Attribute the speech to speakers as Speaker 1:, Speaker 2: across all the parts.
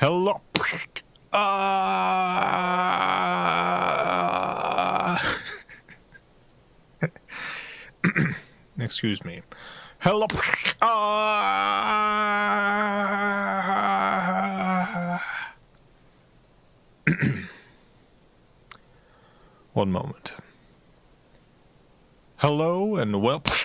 Speaker 1: Hello. Excuse me. Hello. One moment. Hello and welcome.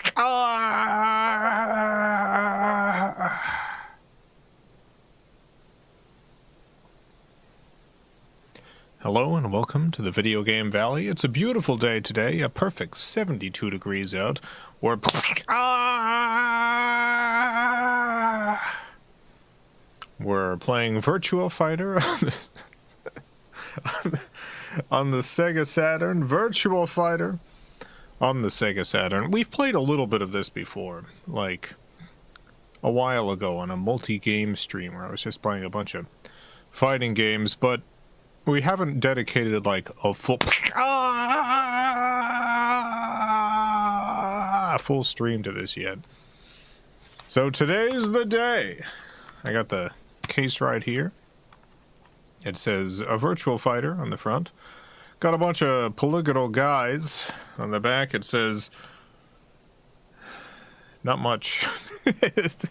Speaker 1: Hello and welcome to the Video Game Valley. It's a beautiful day today, a perfect 72 degrees out. We're playing Virtua Fighter on the Sega Saturn. Virtua Fighter on the Sega Saturn. We've played a little bit of this before, like a while ago on a multi-game stream where I was just playing a bunch of fighting games, but we haven't dedicated like a full stream to this yet. So today's the day. I got the case right here. It says a Virtua Fighter on the front. Got a bunch of polygonal guys on the back. It says not much. It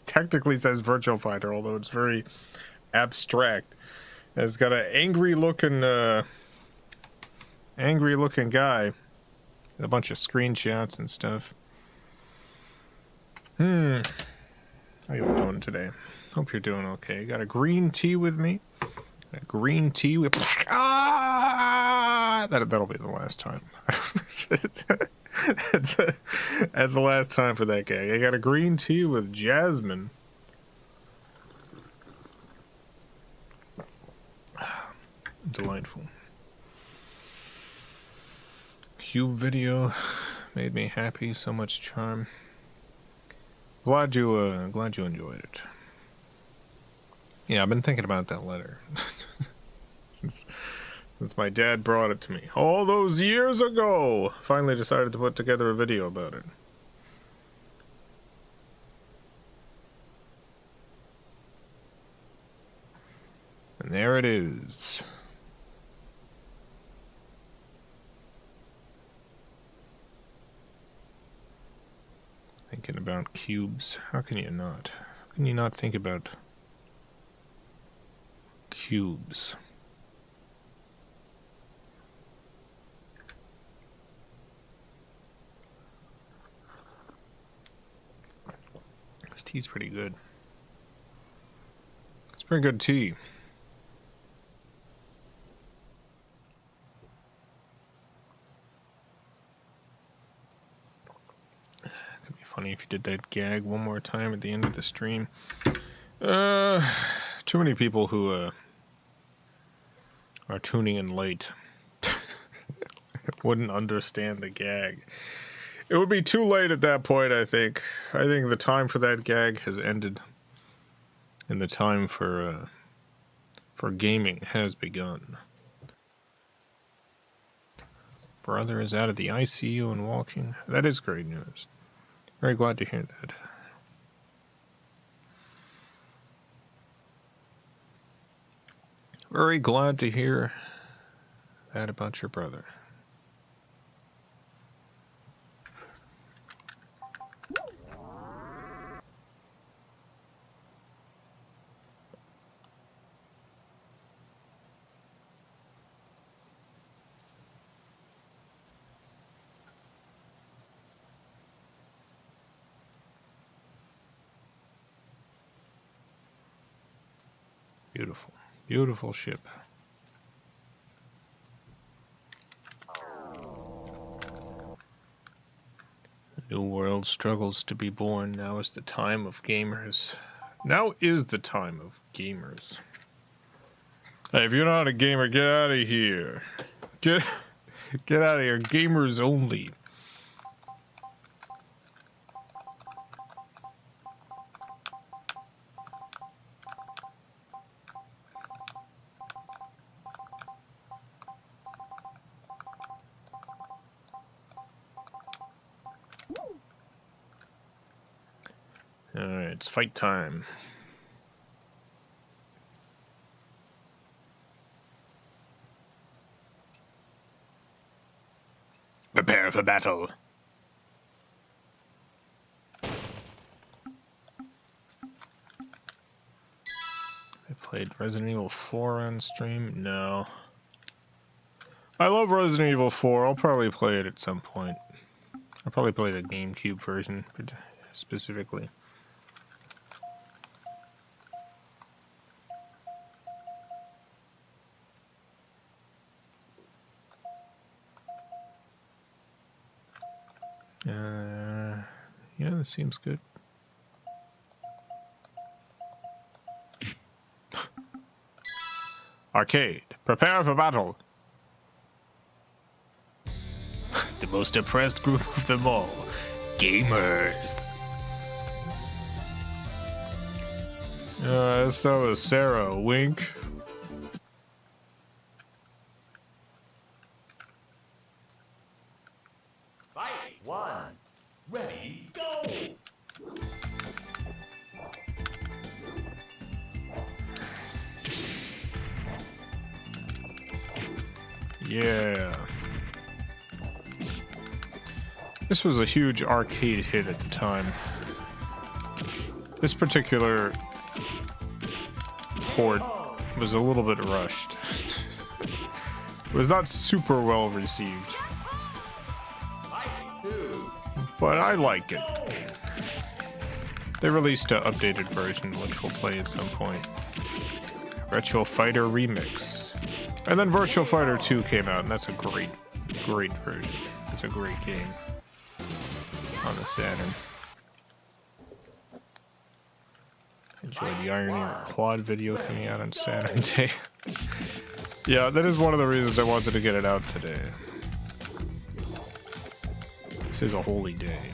Speaker 1: technically says Virtua Fighter, although it's very abstract. It's got an angry looking guy and a bunch of screenshots and stuff. How you doing today? Hope you're doing okay. Got a green tea with me. A green tea with that'll be the last time. That's the last time for that guy. I got a green tea with jasmine. Delightful. Cube video made me happy. So much charm. Glad you enjoyed it. Yeah, I've been thinking about that letter since my dad brought it to me all those years ago. Finally decided to put together a video about it. And there it is. Thinking about cubes. How can you not? How can you not think about cubes? This tea's pretty good. It's pretty good tea. Funny if you did that gag one more time at the end of the stream. Too many people who are tuning in late wouldn't understand the gag. It would be too late at that point, I think. I think the time for that gag has ended, and the time for gaming has begun. Brother is out of the ICU and walking. That is great news. Very glad to hear that. Very glad to hear that about your brother. Beautiful, beautiful ship. The new world struggles to be born. Now is the time of gamers. Now is the time of gamers. Hey, if you're not a gamer, get out of here. Get out of here. Gamers only. Alright, it's fight time. Prepare for battle. I played Resident Evil 4 on stream? No. I love Resident Evil 4. I'll probably play it at some point. I'll probably play the GameCube version specifically. Yeah, this seems good. Arcade, prepare for battle. The most oppressed group of them all, gamers. That was Sarah, wink.
Speaker 2: Fight one, ready, go.
Speaker 1: Yeah. This was a huge arcade hit at the time. This particular port was a little bit rushed. It was not super well received. But I like it. They released an updated version, which we'll play at some point. Virtua Fighter Remix. And then Virtua Fighter 2 came out, and that's a great version. It's a great game on the Saturn. Enjoyed the Irony or Quad video coming out on Saturn Day. Yeah, that is one of the reasons I wanted to get it out today. This is a holy day.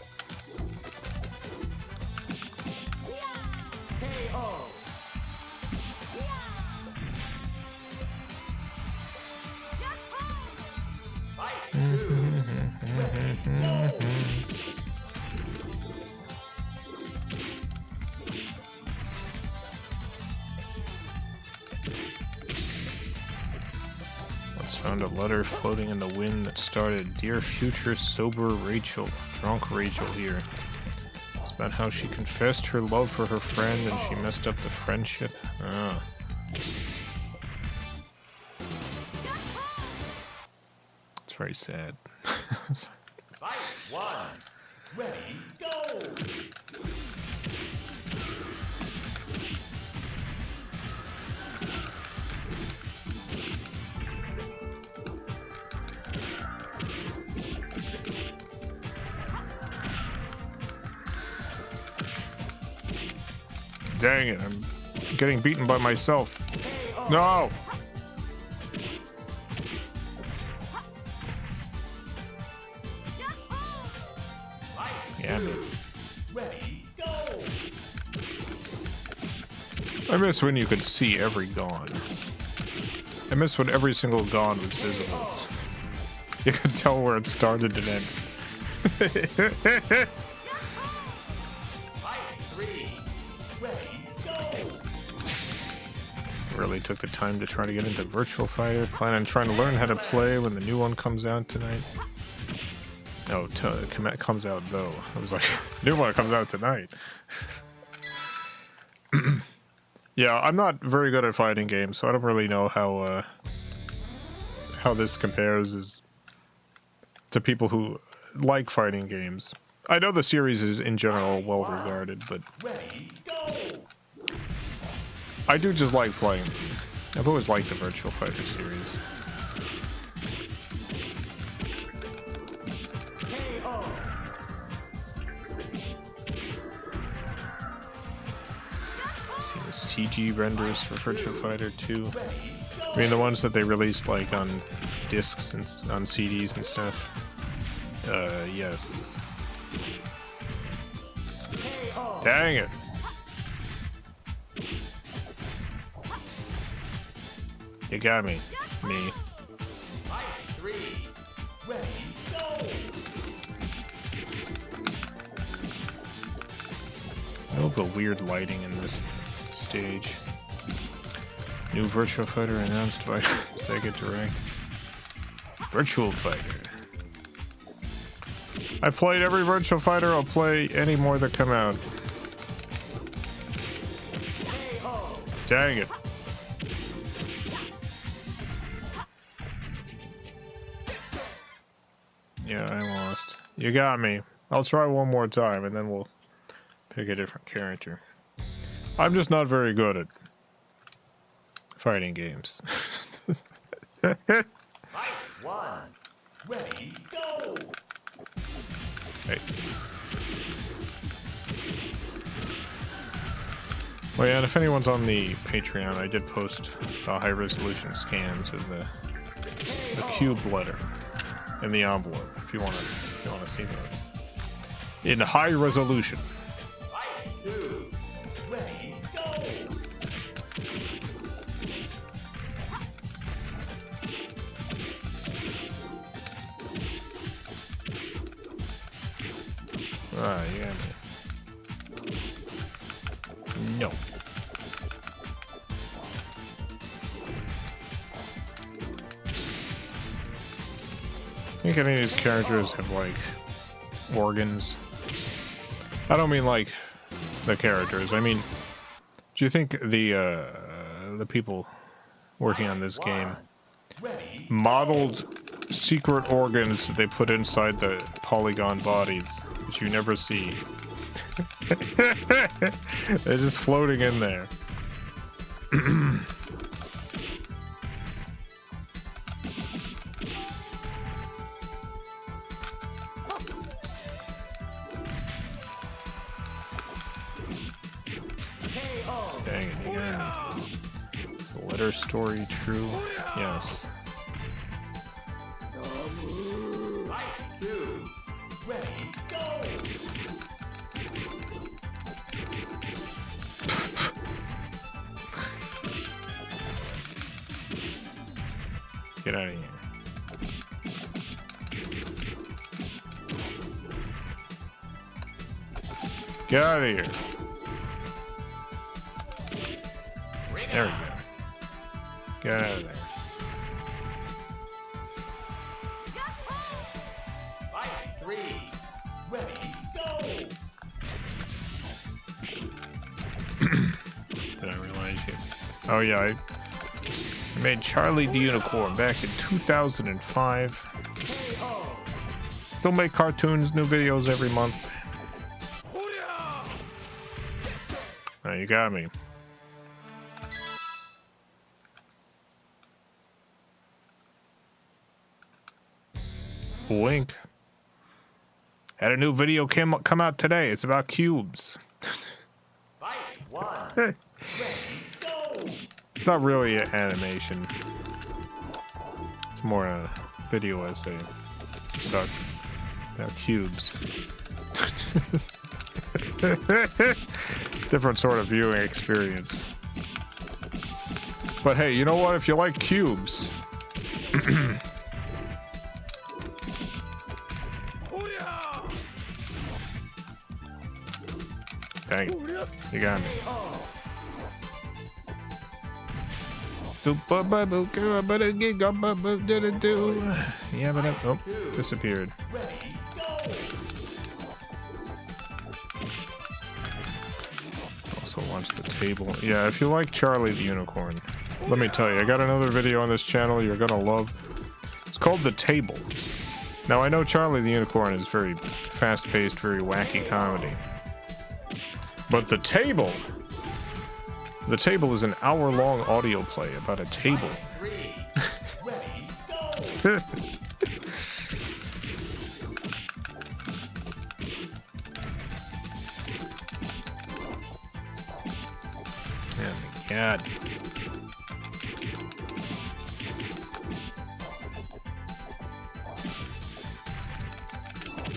Speaker 1: Found a letter floating in the wind that started, "Dear future sober Rachel," drunk Rachel here. It's about how she confessed her love for her friend and she messed up the friendship. Ah. It's very sad.
Speaker 2: Fight one, ready, go.
Speaker 1: Dang it, I'm getting beaten by myself. No! Yeah,
Speaker 2: Ready, go.
Speaker 1: I miss when you could see every gun. I miss when every single gun was visible. You could tell where it started and ended. Really took the time to try to get into Virtua Fighter. Plan on trying to learn how to play when the new one comes out tonight. Oh, comes out though. I was like, new one comes out tonight. Yeah, I'm not very good at fighting games, so I don't really know how this compares to people who like fighting games. I know the series is in general well regarded, but I do just like playing. I've always liked the Virtua Fighter series. I've seen the CG renders for Virtua Fighter 2. I mean the ones that they released like on discs and on CDs and stuff. Yes. Dang it. You got me. Me. I love the weird lighting in this stage. New Virtua Fighter announced by Sega Direct. Virtual Fighter. I've played every Virtua Fighter. I'll play any more that come out. Dang it. Yeah, I lost. You got me. I'll try one more time and then we'll pick a different character. I'm just not very good at fighting games.
Speaker 2: Fight one. Ready, go.
Speaker 1: Hey. Well, yeah, and if anyone's on the Patreon, I did post the high-resolution scans of the cube letter in the envelope. If you want to see those in high resolution.
Speaker 2: Fight two. Ready, go.
Speaker 1: Ah, you got me. No. I think any of these characters have, like, organs. I don't mean, like, the characters. I mean, do you think the people working on this game modeled secret organs that they put inside the polygon bodies that you never see? They're just floating in there. Dang it, you got me. Is the letter story true? Yes.
Speaker 2: Fight two. Ready, go.
Speaker 1: Get out of here. Get out of here. There we go. Get out of there.
Speaker 2: Fight three. Ready, go.
Speaker 1: Did I realize you? Oh yeah, I made Charlie the Unicorn back in 2005. Still make cartoons, new videos every month. Now you got me. Wink. Had a new video come out today. It's about cubes.
Speaker 2: Fight one. Ready, go.
Speaker 1: It's not really an animation. It's more a video essay about cubes. Different sort of viewing experience. But hey, you know what? If you like cubes, dang it, you got me. Yeah, but oh, disappeared.
Speaker 2: Ready, go.
Speaker 1: Also watch the table. Yeah, if you like Charlie the Unicorn, let me tell you, I got another video on this channel you're gonna love. It's called The Table. Now I know Charlie the Unicorn is very fast-paced, very wacky comedy. But The Table is an hour-long audio play about a table.
Speaker 2: Three. Ready, go.
Speaker 1: Oh my god.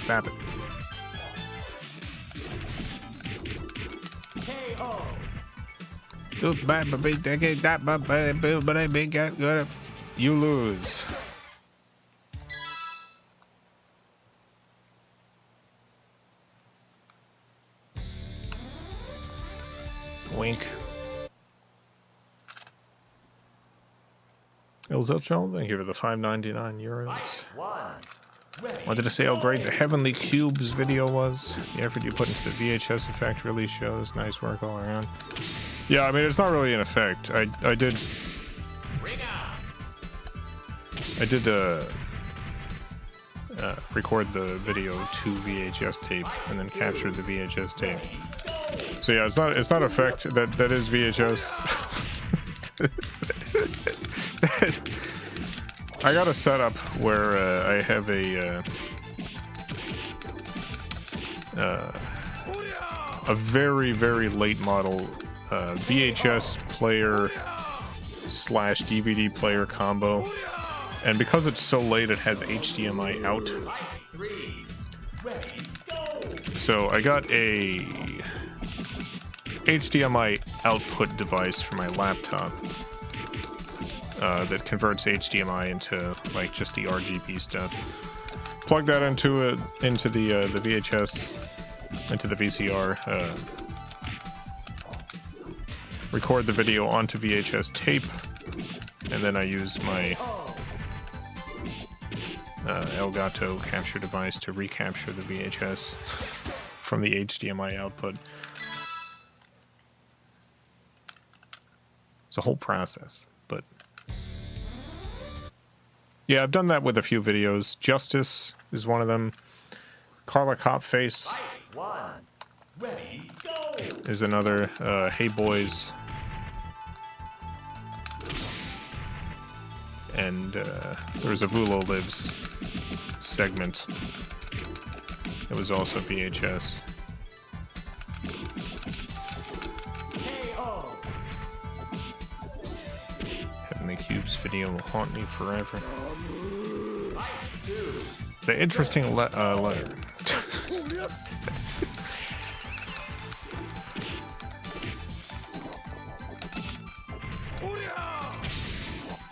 Speaker 1: Stop it. You lose. Wink. El Zelchon, thank you for the €5.99.
Speaker 2: Fight one.
Speaker 1: Wanted to say how great the Heavenly Cubes video was. The effort you put into the VHS effect really shows. Nice work all around. Yeah, I mean, it's not really an effect. I did record the video to VHS tape and then capture the VHS tape. So yeah, it's not effect. That is VHS. I got a setup where I have a very, very late model VHS player slash DVD player combo, and because it's so late, it has HDMI out. So I got a HDMI output device for my laptop that converts HDMI into like just the RGB stuff. Plug that into the VHS, into the VCR. Record the video onto VHS tape, and then I use my Elgato capture device to recapture the VHS from the HDMI output. It's a whole process, but yeah, I've done that with a few videos. Justice is one of them. Carla Copface is another. Hey Boys. And there was a Vulo Lives segment. It was also VHS. Heavenly Cubes video will haunt me forever. It's an interesting letter.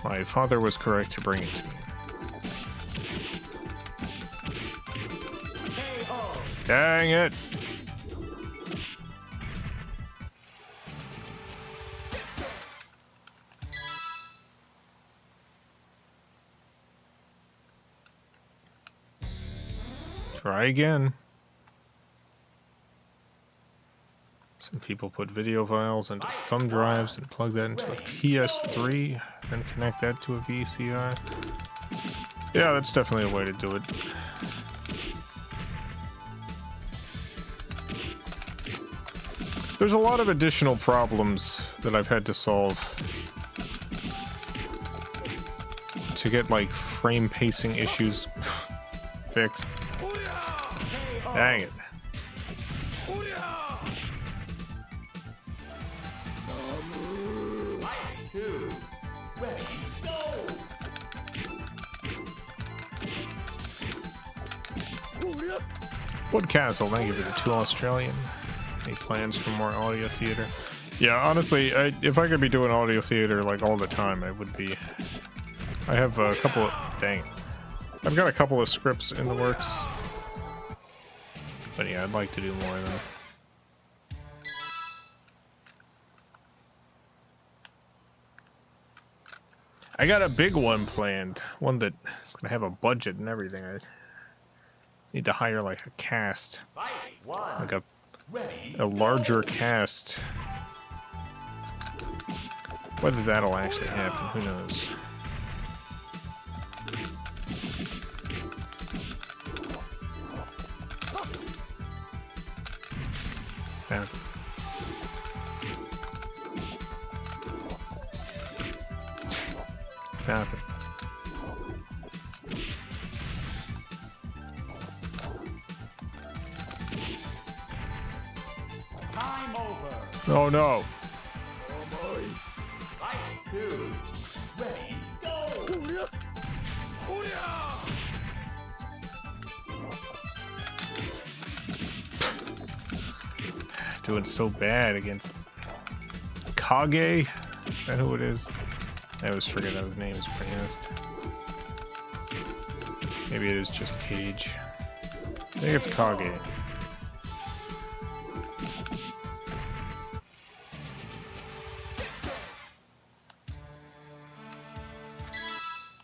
Speaker 1: My father was correct to bring it to me. Dang it! Try again. Some people put video files into thumb drives and plug that into a PS3, then connect that to a VCR. Yeah, that's definitely a way to do it. There's a lot of additional problems that I've had to solve to get, like, frame pacing issues fixed. Dang it. Woodcastle, thank you for the 2 Australian. Any plans for more audio theater? Yeah, honestly, if I could be doing audio theater like all the time, I would be. I have a couple of... Dang it. I've got a couple of scripts in the works. But yeah, I'd like to do more of them. I got a big one planned. One that is going to have a budget and everything. I need to hire like a cast. Like a larger cast. Whether that'll actually happen, who knows. Stop it. Stop it.
Speaker 2: Time over.
Speaker 1: Oh no.
Speaker 2: Fight 2. Ready, go.
Speaker 1: Doing so bad against Kage. Is that who it is? I always forget how his name is pronounced. Maybe it is just Cage. I think it's Kage.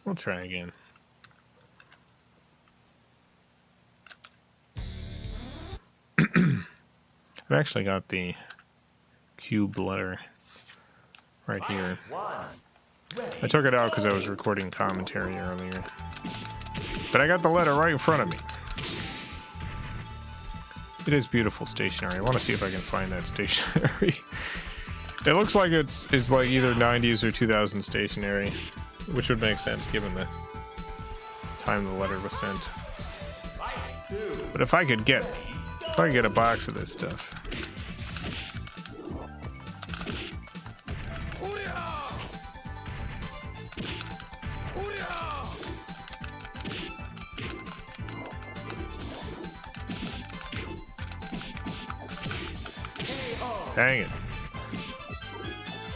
Speaker 1: We'll try again. I've actually got the cube letter right here. I took it out because I was recording commentary earlier. But I got the letter right in front of me. It is beautiful stationery. I want to see if I can find that stationery. It looks like it's like either 90s or 2000s stationery, which would make sense given the time the letter was sent. But if I could get a box of this stuff. Dang it.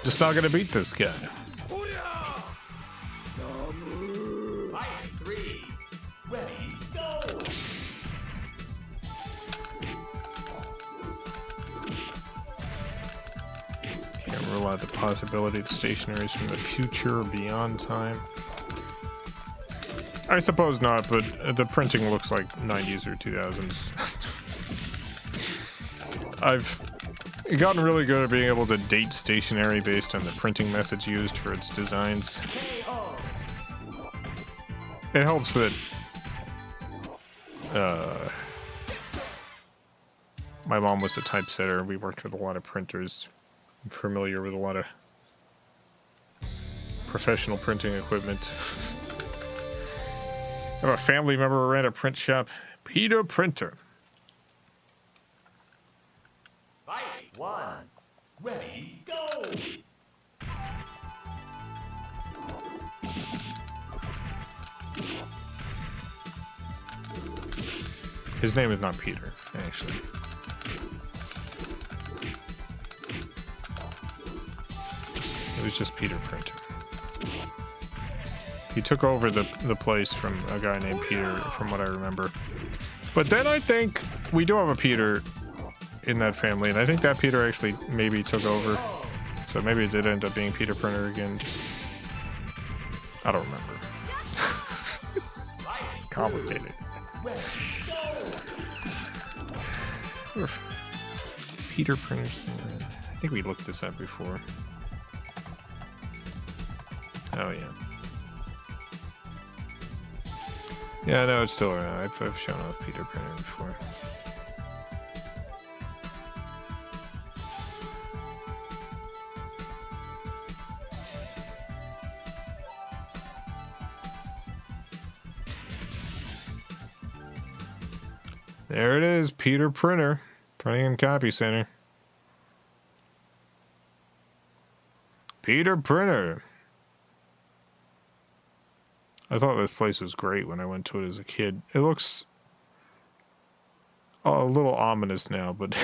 Speaker 1: Just not gonna beat this guy.
Speaker 2: Fight 3. Ready, go!
Speaker 1: Can't rule out the possibility the stationery is from the future or beyond time. I suppose not, but the printing looks like 90s or 2000s. I've gotten really good at being able to date stationery based on the printing methods used for its designs. It helps that my mom was a typesetter. We worked with a lot of printers. I'm familiar with a lot of professional printing equipment. I have a family member who ran a print shop. Peter Printer.
Speaker 2: Fight 1. Ready, go!
Speaker 1: His name is not Peter, actually. It was just Peter Printer. He took over the place from a guy named Peter, from what I remember. But then I think we do have a Peter in that family, and I think that Peter actually maybe took over. So maybe it did end up being Peter Printer again. I don't remember. It's complicated. Peter Printer. I think we looked this up before. Oh yeah. Yeah, no, it's still around. I've shown off Peter Printer before. There it is, Peter Printer, Printing and Copy Center. Peter Printer. I thought this place was great when I went to it as a kid. It looks a little ominous now, but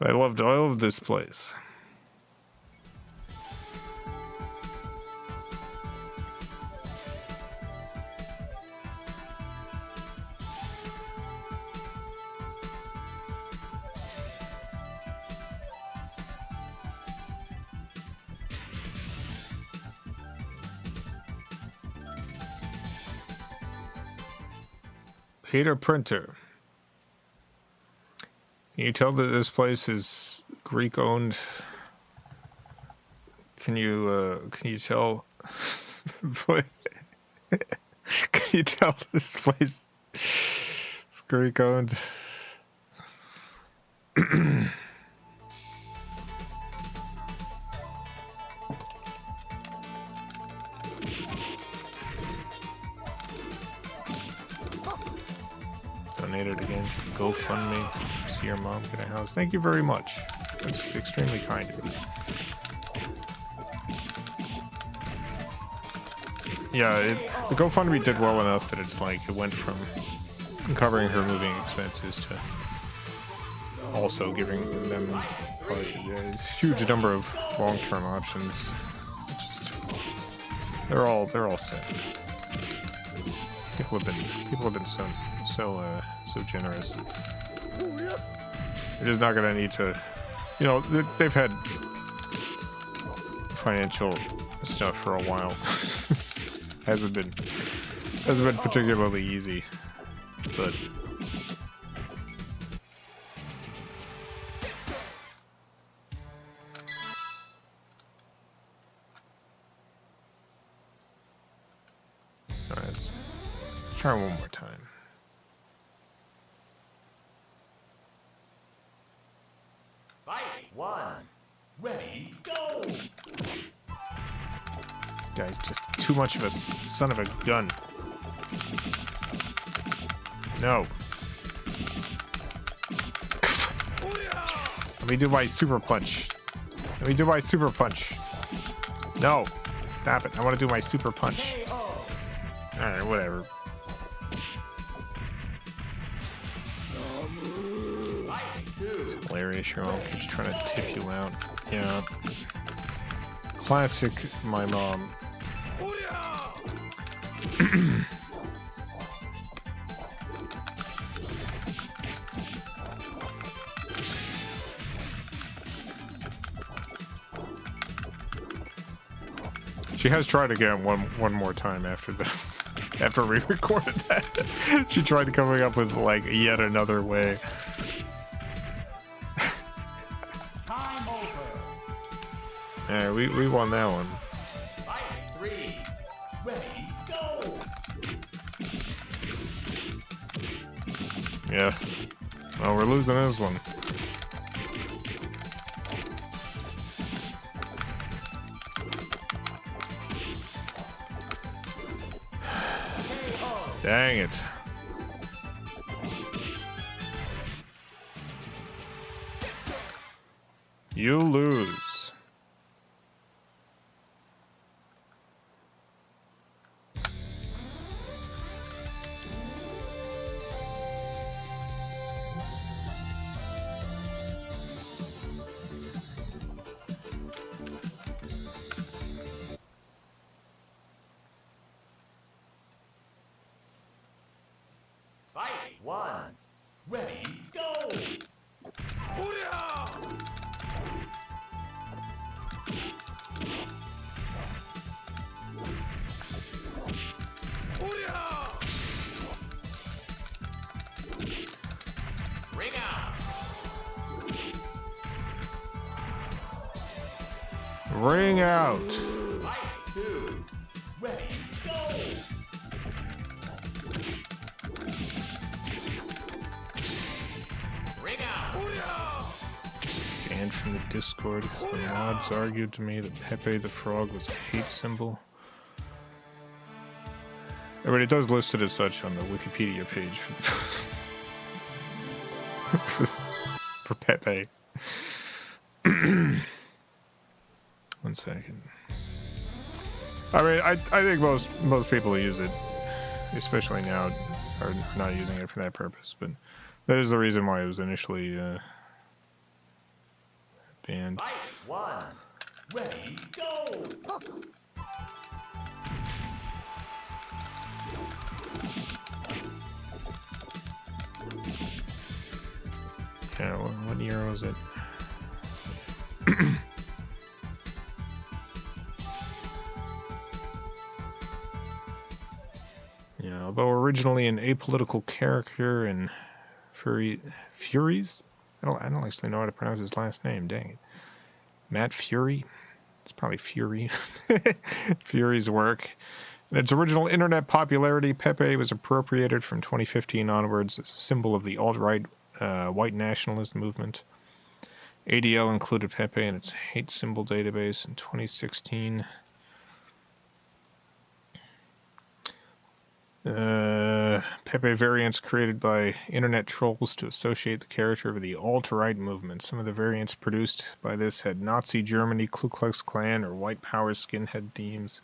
Speaker 1: I love this place. Peter Printer. Can you tell that this place is Greek owned? Can you tell? Can you tell this place is Greek owned? Donated again. GoFundMe. See your mom get a house. Thank you very much. That's extremely kind of you. Yeah, the GoFundMe did well enough that it's like it went from covering her moving expenses to also giving them like a huge number of long-term options. It's just they're all set. People have been so generous. They're just not gonna need to, you know, they've had financial stuff for a while. hasn't been particularly easy, but try one more time.
Speaker 2: Fight 1. Ready, go!
Speaker 1: This guy's just too much of a son of a gun. No. Let me do my super punch. Let me do my super punch. No. Stop it. I want to do my super punch. Alright, whatever. It's hilarious. Your mom keeps trying to tip you out. Yeah. Classic my mom. She has tried again one more time after we recorded that. She tried coming up with like yet another way.
Speaker 2: Time over.
Speaker 1: Yeah, we won that one.
Speaker 2: Fight 3. Ready, go!
Speaker 1: Yeah. Well, we're losing this one. Dang it. You lose.
Speaker 2: Fight 1. Ready, go! Ring out.
Speaker 1: Ring out.
Speaker 2: Fight 2. Ready, go! Ring out.
Speaker 1: Banned from the Discord because the mods argued to me that Pepe the Frog was a hate symbol. I mean, it does list it as such on the Wikipedia page for Pepe. 1 second. I mean, I think most people who use it, especially now, are not using it for that purpose. But that is the reason why it was initially banned.
Speaker 2: Fight 1. Ready, go!
Speaker 1: Yeah, what year was it? Yeah, although originally an apolitical character in Furies, I don't actually know how to pronounce his last name. Dang it, Matt Fury. It's probably Fury. Fury's work. In its original internet popularity, Pepe was appropriated from 2015 onwards as a symbol of the alt-right white nationalist movement. ADL included Pepe in its hate symbol database in 2016. Pepe variants created by internet trolls to associate the character with the alt-right movement. Some of the variants produced by this had Nazi Germany, Ku Klux Klan, or white power skinhead themes.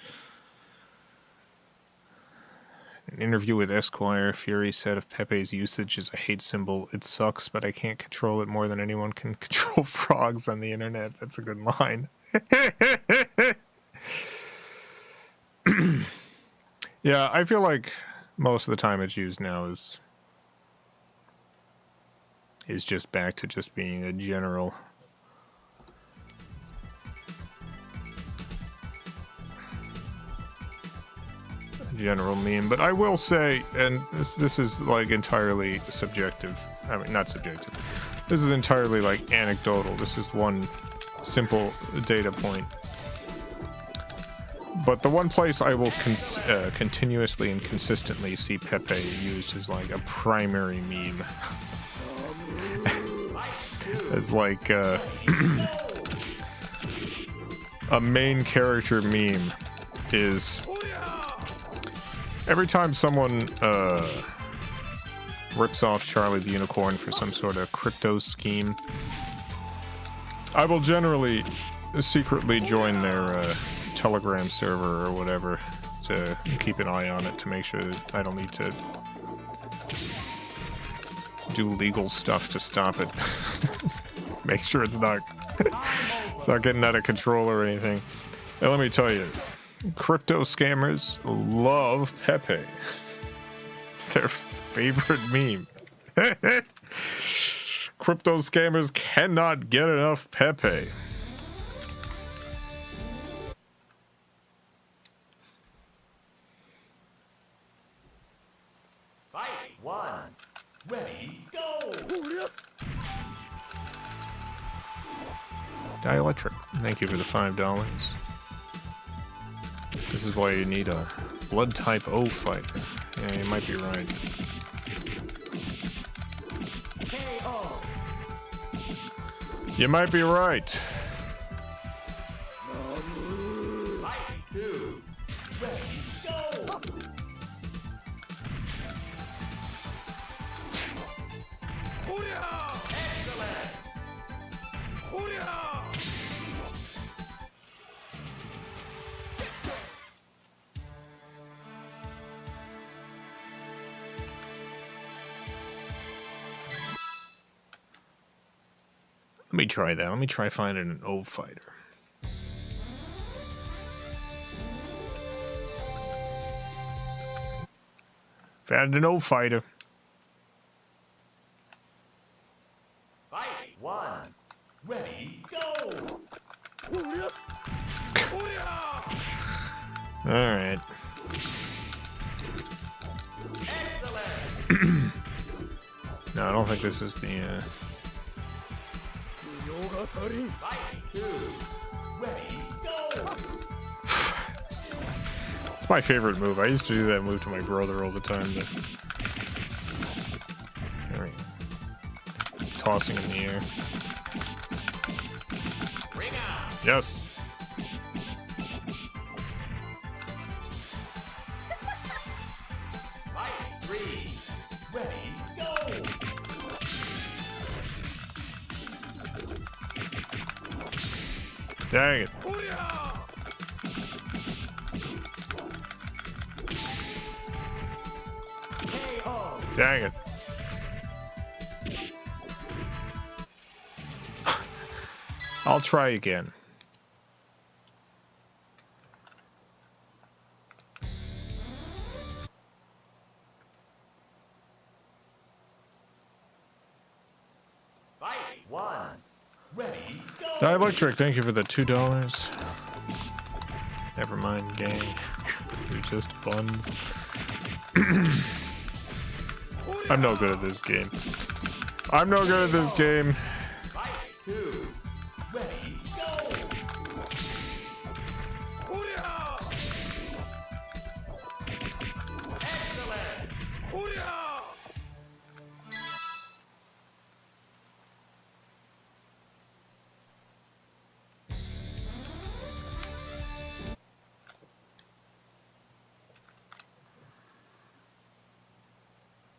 Speaker 1: In an interview with Esquire, Fury said of Pepe's usage as a hate symbol, "It sucks, but I can't control it more than anyone can control frogs on the internet." That's a good line. Yeah, I feel like most of the time it's used now is just back to just being a general meme. But I will say, and this is like entirely subjective. I mean, not subjective. This is entirely like anecdotal. This is one simple data point. But the one place I will continuously and consistently see Pepe used as like a primary meme, as like a main character meme, is every time someone rips off Charlie the Unicorn for some sort of crypto scheme, I will generally secretly join their Telegram server or whatever to keep an eye on it to make sure that I don't need to do legal stuff to stop it. Make sure it's not it's not getting out of control or anything. And let me tell you, crypto scammers love Pepe. It's their favorite meme. Crypto scammers cannot get enough Pepe.
Speaker 2: Fight 1. Ready, go!
Speaker 1: Dielectric, thank you for the $5. This is why you need a blood type O fighter. Yeah, you might be right.
Speaker 2: KO.
Speaker 1: You might be right.
Speaker 2: Fight 2. Ready, go! Excellent!
Speaker 1: Let me try that. Let me try finding an O fighter. Found an O fighter.
Speaker 2: Fight 1. Ready, go!
Speaker 1: Alright.
Speaker 2: Excellent!
Speaker 1: No, I don't think this is the
Speaker 2: Fight 2. Ready, go!
Speaker 1: It's my favorite move. I used to do that move to my brother all the time. But... Alright. Tossing in the air.
Speaker 2: Ring out!
Speaker 1: Yes!
Speaker 2: Fight 3. Ready, go!
Speaker 1: Dang it.
Speaker 2: KO!
Speaker 1: Dang it. I'll try again.
Speaker 2: Fight 1. Ready, go!
Speaker 1: Dielectric, thank you for the $2. Never mind, gang. You're just buns. I'm no good at this game. I'm no good at this game.
Speaker 2: Fight 2. Ready, go! Excellent!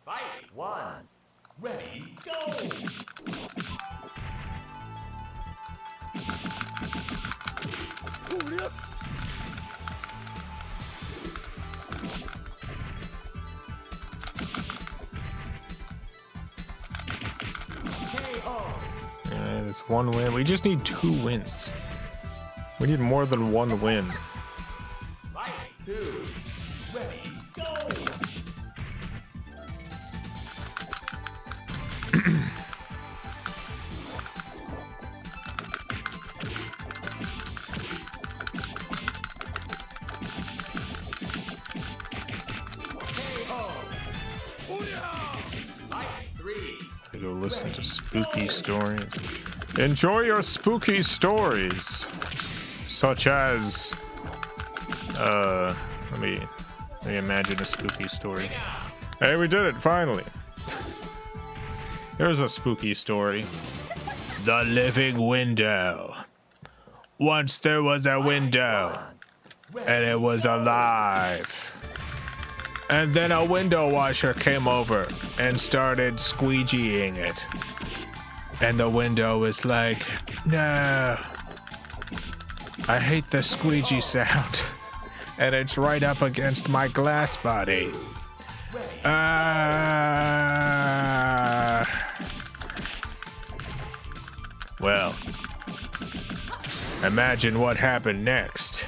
Speaker 2: Fight 1. Ready, go! KO!
Speaker 1: And it's one win. We just need 2 wins. We need more than 1 win.
Speaker 2: Fight 2. Ready, go!
Speaker 1: I go listen to spooky stories. Enjoy your spooky stories, such as Let me imagine a spooky story. Hey, we did it, finally. Here's a spooky story. The living window. Once there was a window, and it was alive. And then a window washer came over and started squeegeeing it. And the window was like, no, I hate the squeegee sound. And it's right up against my glass body. Well, imagine what happened next.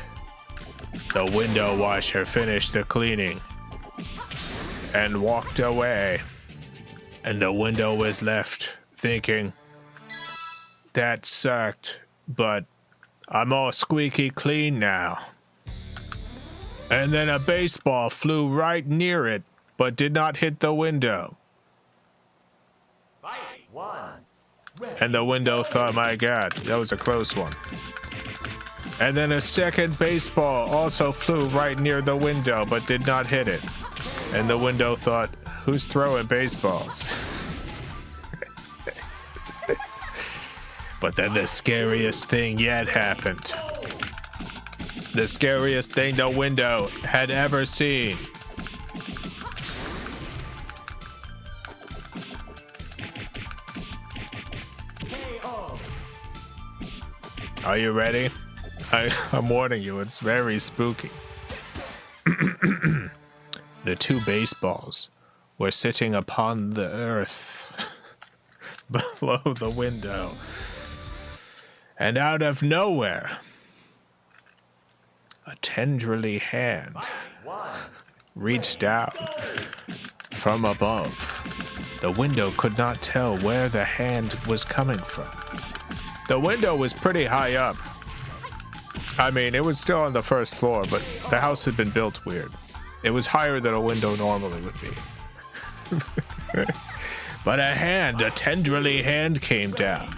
Speaker 1: The window washer finished the cleaning and walked away. And the window was left thinking, that sucked, but I'm all squeaky clean now. And then a baseball flew right near it, but did not hit the window. And the window thought, my God, that was a close one. And then a second baseball also flew right near the window, but did not hit it. And the window thought, who's throwing baseballs? But then the scariest thing yet happened. The scariest thing the window had ever seen. Are you ready? I'm warning you, it's very spooky. The two baseballs were sitting upon the earth below the window. And out of nowhere, a tenderly hand reached out from above. The window could not tell where the hand was coming from. The window was pretty high up. I mean, it was still on the first floor, but the house had been built weird. It was higher than a window normally would be. But a tenderly hand came down.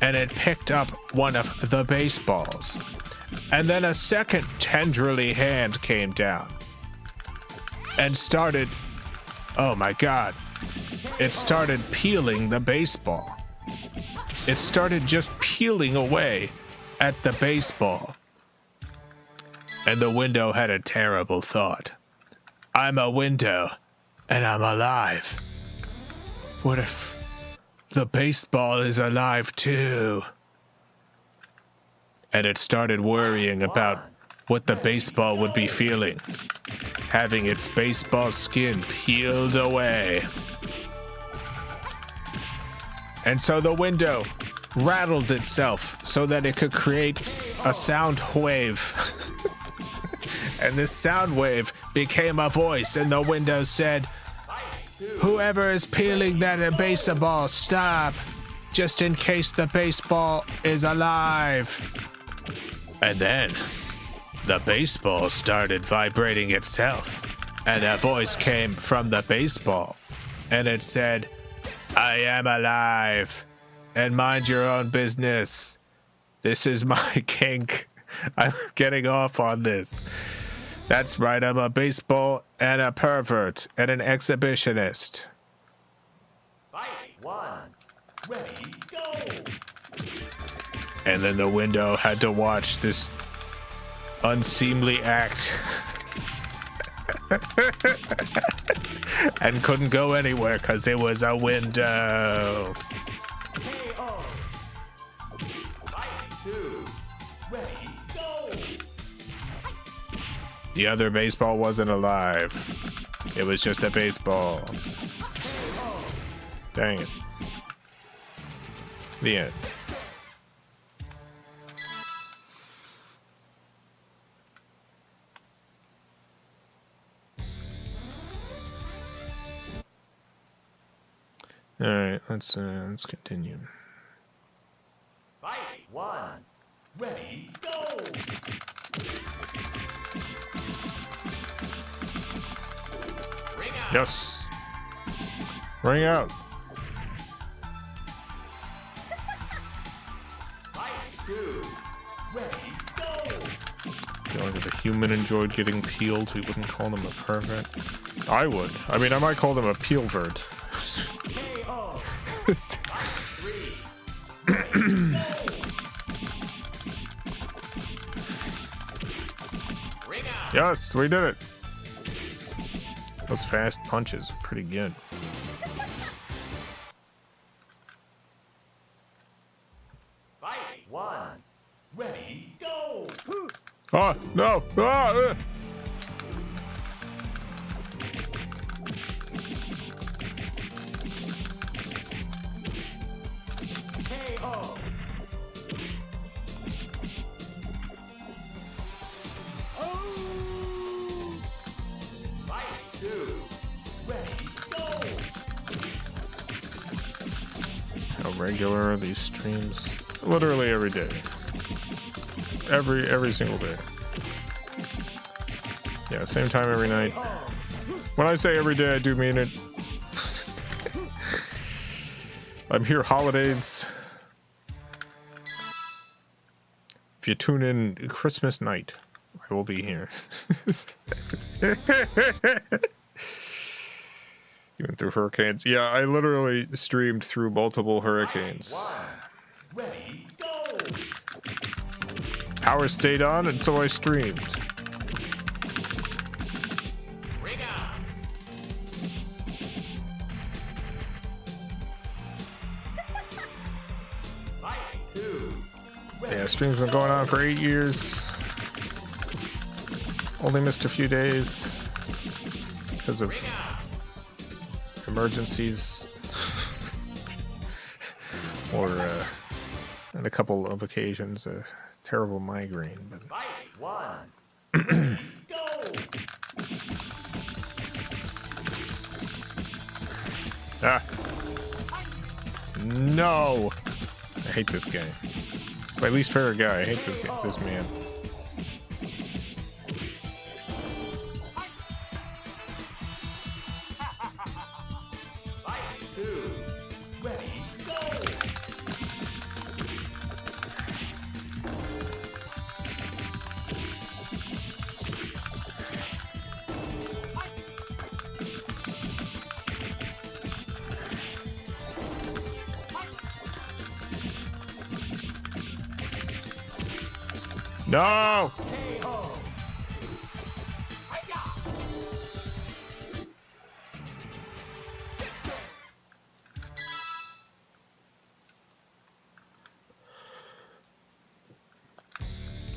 Speaker 1: And it picked up one of the baseballs. And then a second tenderly hand came down. And started, oh my God, it started peeling the baseball. It started just peeling away at the baseball. And the window had a terrible thought. I'm a window, and I'm alive. What if the baseball is alive too? And it started worrying about what the baseball would be feeling, having its baseball skin peeled away. And so the window rattled itself so that it could create a sound wave. And this sound wave became a voice, and the window said, whoever is peeling that baseball, stop, just in case the baseball is alive. And then the baseball started vibrating itself, and a voice came from the baseball, and it said, I am alive, and mind your own business. This is my kink. I'm getting off on this. That's right, I'm a baseball and a pervert and an exhibitionist.
Speaker 2: Fight one. Ready, go.
Speaker 1: And then the window had to watch this unseemly act. And couldn't go anywhere because it was a window.
Speaker 2: KO. Fight two. Ready, go.
Speaker 1: The other baseball wasn't alive. It was just a baseball. Dang it. The end. All right, let's continue.
Speaker 2: Fight one. Ready, go. Ring out.
Speaker 1: Yes. Ring out.
Speaker 2: Fight two. Ready, go.
Speaker 1: feel like if a human enjoyed getting peeled, we wouldn't call them a pervert. I would. I mean, I might call them a peelvert.
Speaker 2: KO. Ring out.
Speaker 1: Yes, we did it. Those fast punches are pretty good.
Speaker 2: Fight 1. Ready, go.
Speaker 1: Oh, no. Ah,
Speaker 2: KO. Fight 2. Ready, go.
Speaker 1: How regular are these streams? Literally every day. Every single day. Yeah, same time every night. When I say every day, I do mean it. I'm here holidays. If you tune in Christmas night, I will be here. Even through hurricanes. Yeah, I literally streamed through multiple hurricanes.
Speaker 2: Ready, go.
Speaker 1: Power stayed on, and so I streamed.
Speaker 2: Ring out. Fight 2.
Speaker 1: Yeah, stream's been going on for 8 years. Only missed a few days because of emergencies or on a couple of occasions a terrible migraine. But
Speaker 2: Fight 1. Ready, go.
Speaker 1: no, I hate this guy. My least favorite guy. I hate this man.
Speaker 2: Fight 2. Ready, go.
Speaker 1: No.
Speaker 2: KO.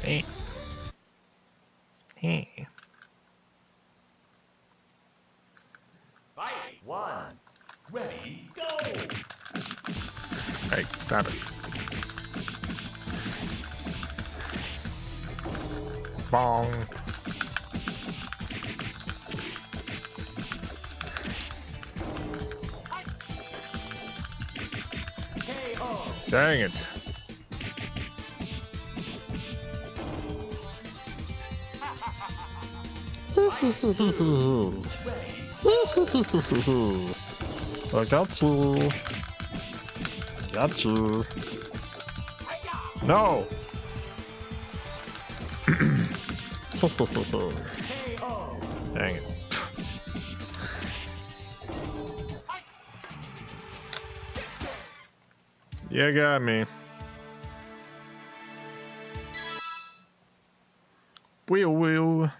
Speaker 1: Hey. Hey.
Speaker 2: Fight 1. Ready, go.
Speaker 1: Hey, stop it. Bong.
Speaker 2: KO.
Speaker 1: Dang it. I got you. Got you. No.
Speaker 2: KO.
Speaker 1: Dang it. You got me. Wheel.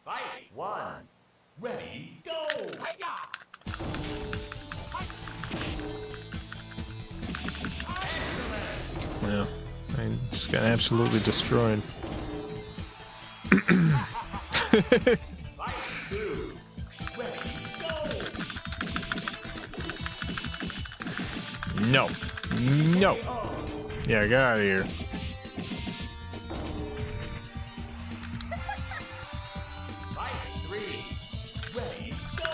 Speaker 2: Fight 1. Ready, go.
Speaker 1: Yeah, I just got absolutely destroyed.
Speaker 2: Fight 2. Ready, go.
Speaker 1: No. No.
Speaker 2: KO.
Speaker 1: Yeah, get out of here.
Speaker 2: Fight 3. Ready, go.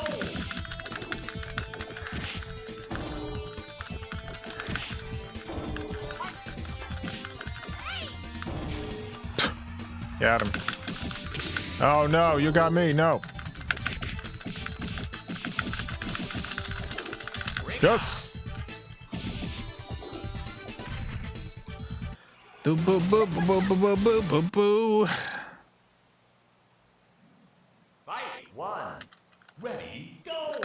Speaker 1: Got him. Oh no, you got me. No. Yes. Do boo boo boo boo boo boo boo boo boo.
Speaker 2: Fight 1. Ready, go!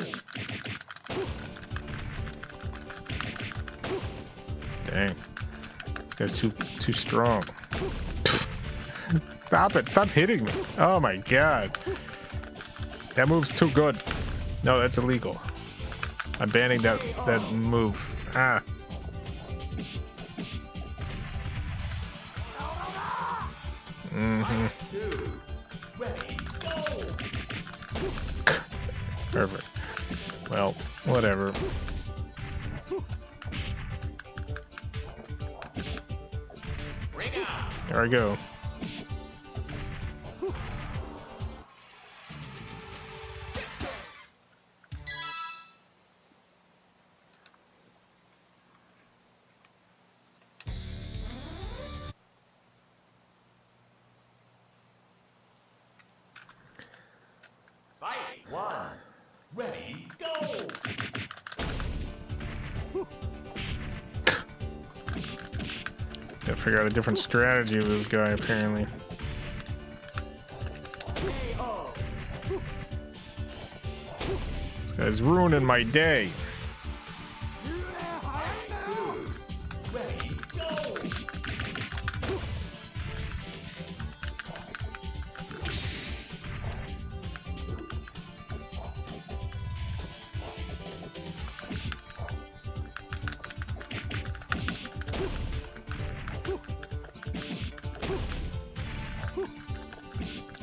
Speaker 1: Dang. This guy's too strong. Stop it. Stop hitting me. Oh my god. That move's too good. No, that's illegal. I'm banning that move. Ah. Mm-hmm.
Speaker 2: Ready, go!
Speaker 1: Perfect. Well, whatever.
Speaker 2: Bring out!
Speaker 1: There I go.
Speaker 2: Fight 1. Ready, go!
Speaker 1: Gotta figure out a different strategy with this guy, apparently.
Speaker 2: KO!
Speaker 1: This guy's ruining my day.
Speaker 2: Ready, go!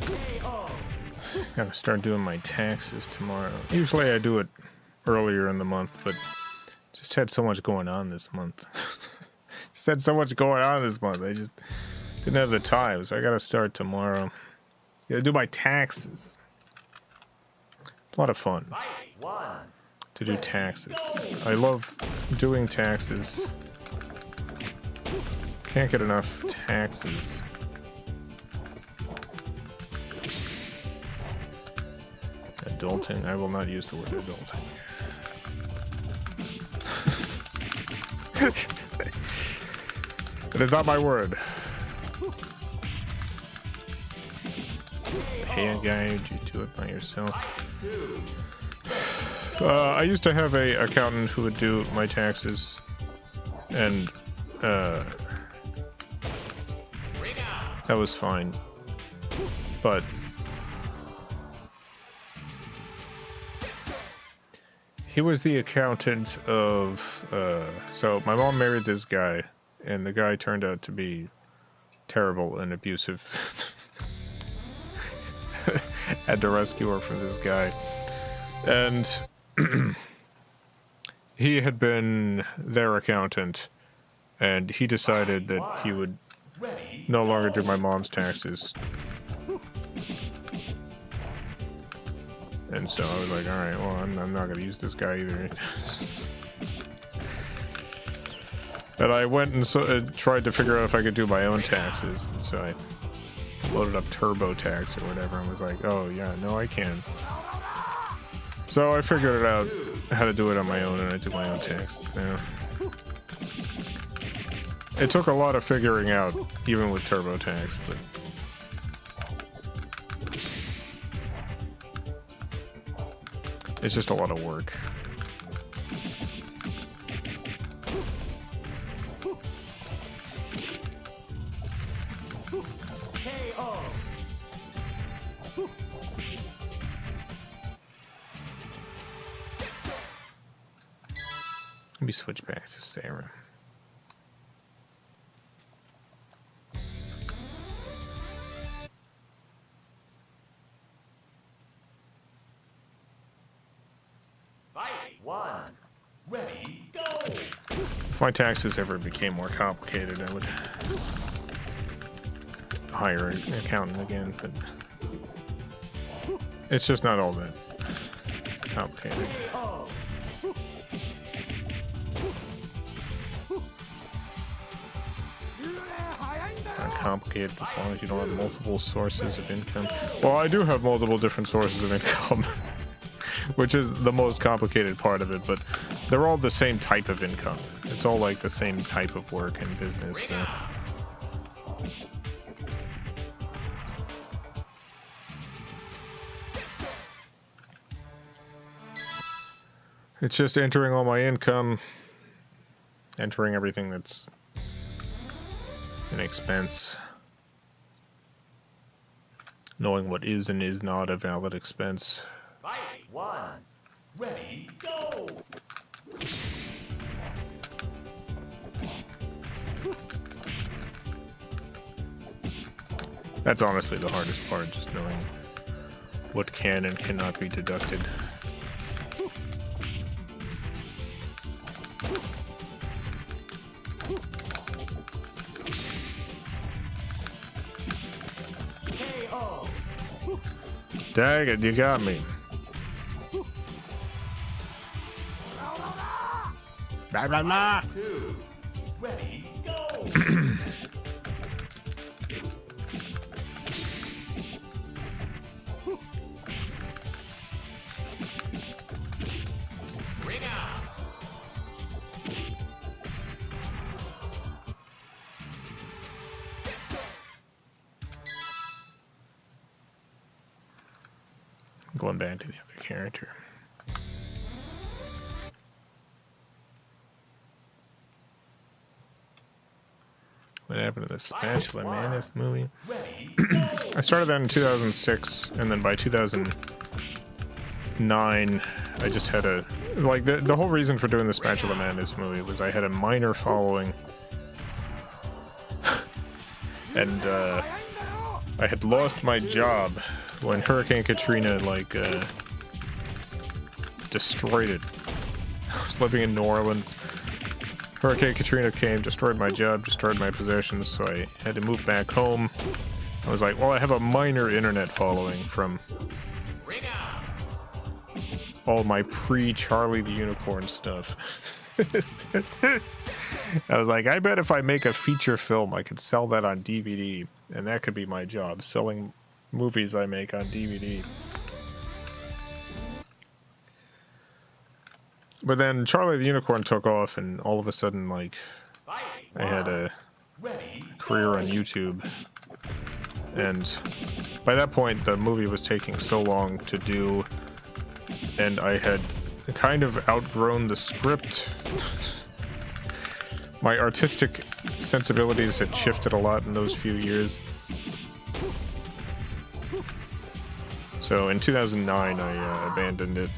Speaker 2: KO!
Speaker 1: Gotta start doing my taxes tomorrow. Usually I do it earlier in the month, but just had so much going on this month. Just had so much going on this month. I just didn't have the time, so I gotta start tomorrow. Gotta do my taxes. It's a lot of fun
Speaker 2: Fight 1.
Speaker 1: to do taxes. I love doing taxes. Can't get enough taxes. Adulting. I will not use the word adulting. It is not my word. Hey, guy, you do it by yourself. I used to have a accountant who would do my taxes, and that was fine. But he was the accountant of, so my mom married this guy, and the guy turned out to be terrible and abusive. Had to rescue her from this guy. And he had been their accountant, and he decided that he would no longer do my mom's taxes. And so I was like, all right, well, I'm not going to use this guy either. And I went and tried to figure out if I could do my own taxes. And so I loaded up TurboTax or whatever and was like, oh, yeah, no, I can. So I figured it out how to do it on my own, and I do my own taxes now. It took a lot of figuring out, even with TurboTax, but it's just a lot of work.
Speaker 2: KO!
Speaker 1: Let me switch back to Sarah.
Speaker 2: Fight 1. Ready, go!
Speaker 1: If my taxes ever became more complicated, I would hire an accountant again, but it's just not all that complicated.
Speaker 2: KO!
Speaker 1: It's not complicated as long as you don't have multiple sources of income. Well, I do have multiple different sources of income, which is the most complicated part of it, but they're all the same type of income. It's all like the same type of work and business. So. It's just entering all my income, entering everything that's an expense, knowing what is and is not a valid expense.
Speaker 2: Fight 1. Ready, go!
Speaker 1: That's honestly the hardest part, just knowing what can and cannot be deducted.
Speaker 2: KO!
Speaker 1: Dang it, you got me. Blah, blah, blah.
Speaker 2: 2. Ready, go! Ring out!
Speaker 1: Going back to the other character. What happened to the Spatula Madness movie?
Speaker 2: Ready, go!
Speaker 1: I started that in 2006, and then by 2009, I just had a... Like, the whole reason for doing the Spatula Madness movie was I had a minor following. And, I had lost my job when Hurricane Katrina, like, destroyed it. I was living in New Orleans. Hurricane Katrina came, destroyed my job, destroyed my possessions, so I had to move back home. I was like, well, I have a minor internet following from all my pre-Charlie the Unicorn stuff. I was like, I bet if I make a feature film, I could sell that on DVD, and that could be my job, selling movies I make on DVD. But then Charlie the Unicorn took off, and all of a sudden, like, I had a career on YouTube. And by that point, the movie was taking so long to do, and I had kind of outgrown the script. My artistic sensibilities had shifted a lot in those few years. So in 2009, I abandoned it.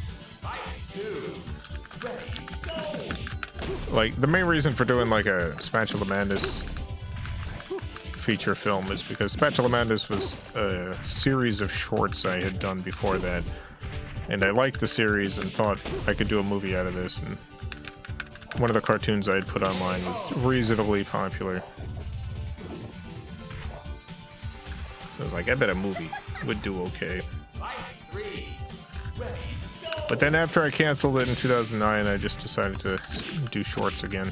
Speaker 1: Like, the main reason for doing, like, a Spatula Madness feature film is because Spatula Madness was a series of shorts I had done before that. And I liked the series and thought I could do a movie out of this. And one of the cartoons I had put online was reasonably popular. So I was like, I bet a movie would do okay. But then after I canceled it in 2009, I just decided to do shorts again.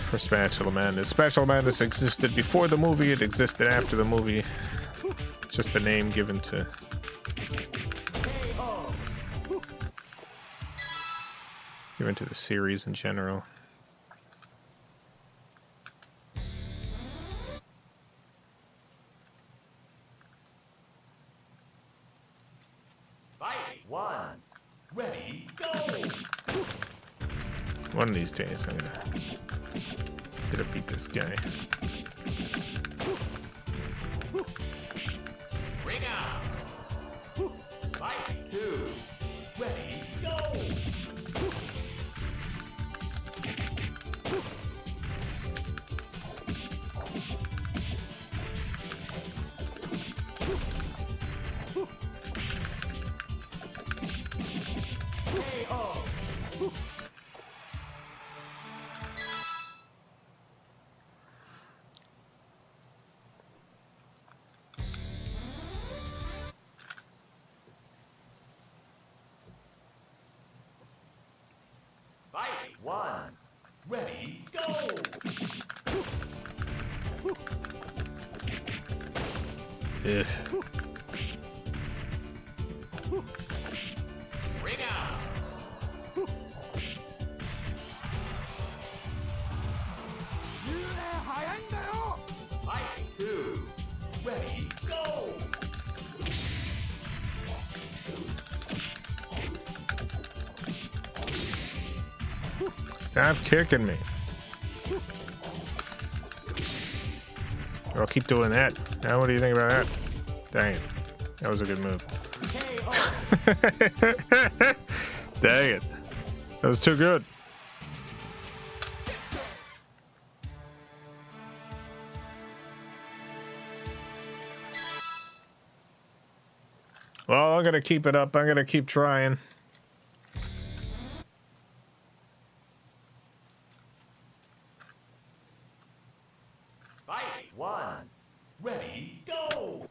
Speaker 1: For Spatula Madness. Spatula Madness existed before the movie, it existed after the movie. Just the name given to... given to the series in general.
Speaker 2: Ready, go!
Speaker 1: One of these days, I'm gonna beat this guy.
Speaker 2: Ring out! Fight 2. Ready, go! Fight 1. Ready, go!
Speaker 1: Ugh.
Speaker 2: Ring out!
Speaker 1: Stop kicking me. I'll keep doing that. Now, what do you think about that? Dang it. That was a good move. Dang it. That was too good. Well, I'm going to keep it up. I'm going to keep trying.
Speaker 2: Fight 1. Ready, go!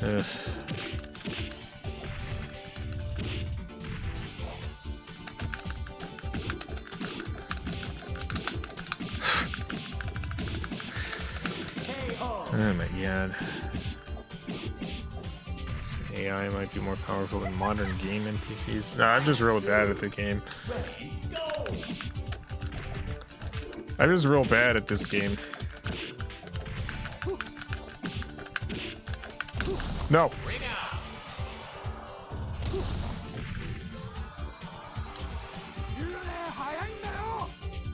Speaker 1: Ugh. Oh my god. This AI might be more powerful than modern game NPCs. Nah, I'm just real bad at the game.
Speaker 2: Ready, go!
Speaker 1: I'm just real bad at this game. No.
Speaker 2: Ring out!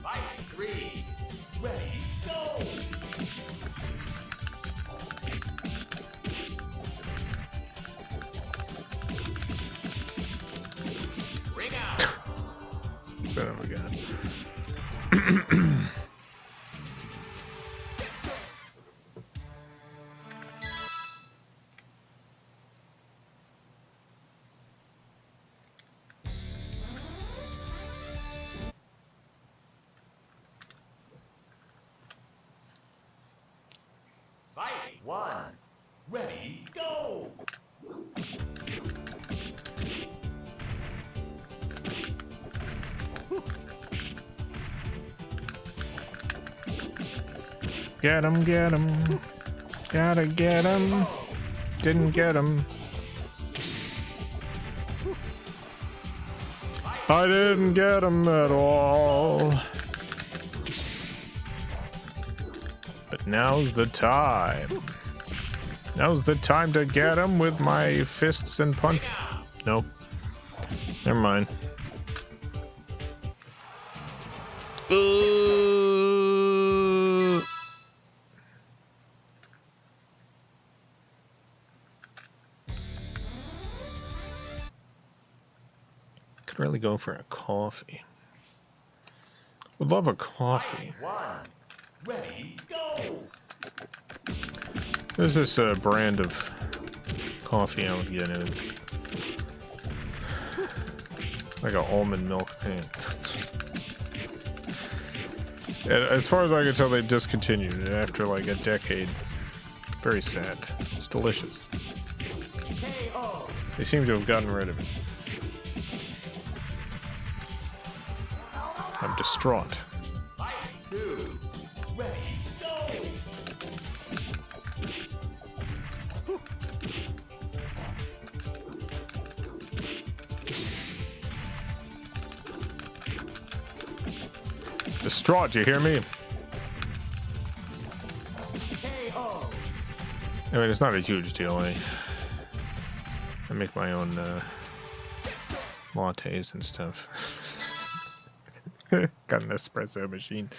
Speaker 2: Fight 3. Ready, go! Ring out!
Speaker 1: Son of a gun.
Speaker 2: Fight 1. Ready, go!
Speaker 1: Get him, get him. Gotta get him. Didn't get him. I didn't get him at all. But now's the time. Now's the time to get him with my fists and punch. Nope. Never mind. Could really go for a coffee. Would love a coffee.
Speaker 2: Fight 1. Ready, go!
Speaker 1: There's this brand of coffee I would get in. Like an almond milk thing. As far as I can tell, they discontinued it after like a decade. Very sad. It's delicious.
Speaker 2: KO!
Speaker 1: They seem to have gotten rid of it. I'm distraught.
Speaker 2: Fight 2. Ready, go!
Speaker 1: Distraught, you hear me?
Speaker 2: KO!
Speaker 1: I mean, it's not a huge deal. I make my own lattes and stuff. Got an espresso machine.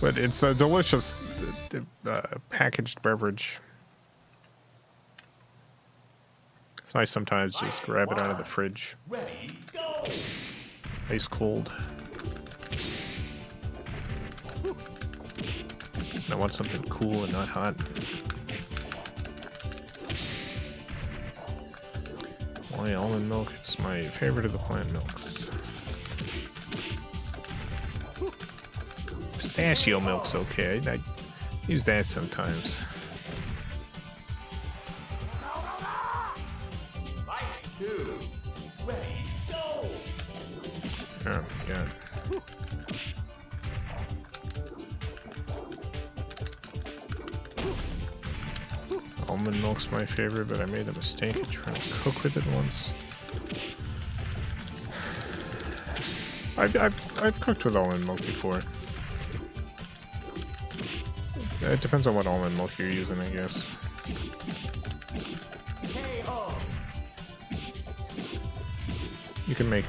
Speaker 1: But it's a delicious packaged beverage. It's nice sometimes just grab it out of the fridge.
Speaker 2: Ready, go!
Speaker 1: Ice cold. I want something cool and not hot. Why almond milk? It's my favorite of the plant milks. Pistachio milk's okay. I use that sometimes.
Speaker 2: Fight 2. Ready, go!
Speaker 1: Oh my god. Almond milk's my favorite, but I made a mistake of trying to cook with it once. I've cooked with almond milk before. It depends on what almond milk you're using, I guess.
Speaker 2: KO.
Speaker 1: You can make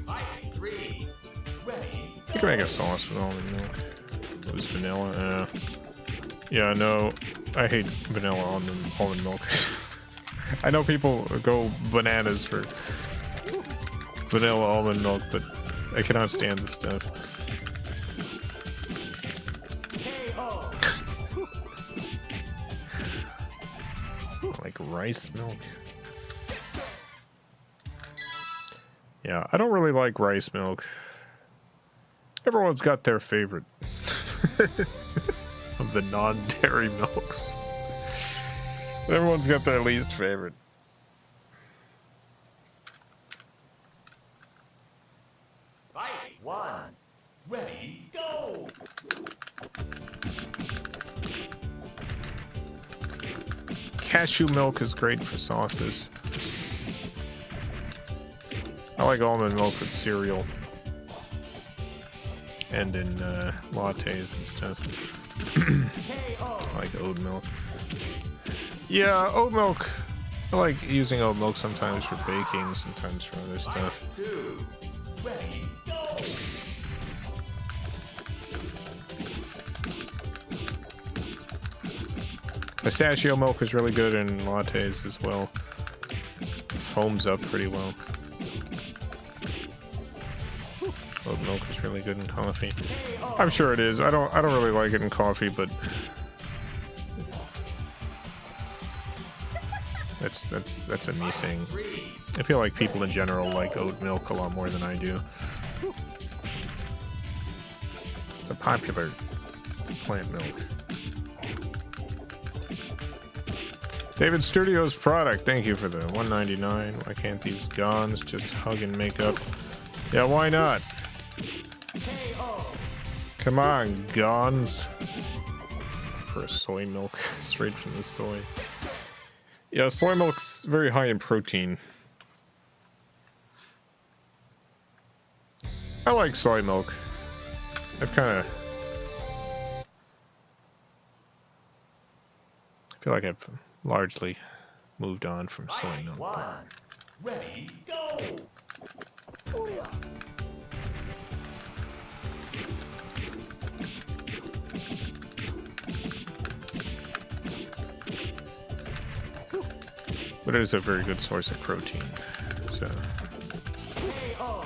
Speaker 2: Fight 3. Ready,
Speaker 1: you can make a sauce with almond milk. It was vanilla. Yeah, no, I hate vanilla almond milk. I know people go bananas for vanilla almond milk, but I cannot stand this stuff.
Speaker 2: KO.
Speaker 1: Like rice milk. Yeah, I don't really like rice milk. Everyone's got their favorite of the non-dairy milks. Everyone's got their least favorite.
Speaker 2: Fight 1. Ready, go.
Speaker 1: Cashew milk is great for sauces. I like almond milk with cereal. And in lattes and stuff.
Speaker 2: KO.
Speaker 1: I like oat milk. Yeah, oat milk. I like using oat milk sometimes for baking, sometimes for other stuff.
Speaker 2: Fight 2. Ready, go.
Speaker 1: Pistachio milk is really good in lattes as well. Foams up pretty well. Oat milk is really good in coffee. I'm sure it is. I don't really like it in coffee, but that's a me thing. I feel like people in general like oat milk a lot more than I do. It's a popular plant milk. David Studios product, thank you for the $1.99. Why can't these gons just hug and make up? Yeah, why not? Come on, gons. For soy milk, straight from the soy. Yeah, soy milk's very high in protein. I like soy milk. I've kind of... I feel like I've largely moved on from soy
Speaker 2: Fight
Speaker 1: milk.
Speaker 2: 1. Ready, go.
Speaker 1: But it is a very good source of protein. So
Speaker 2: KO.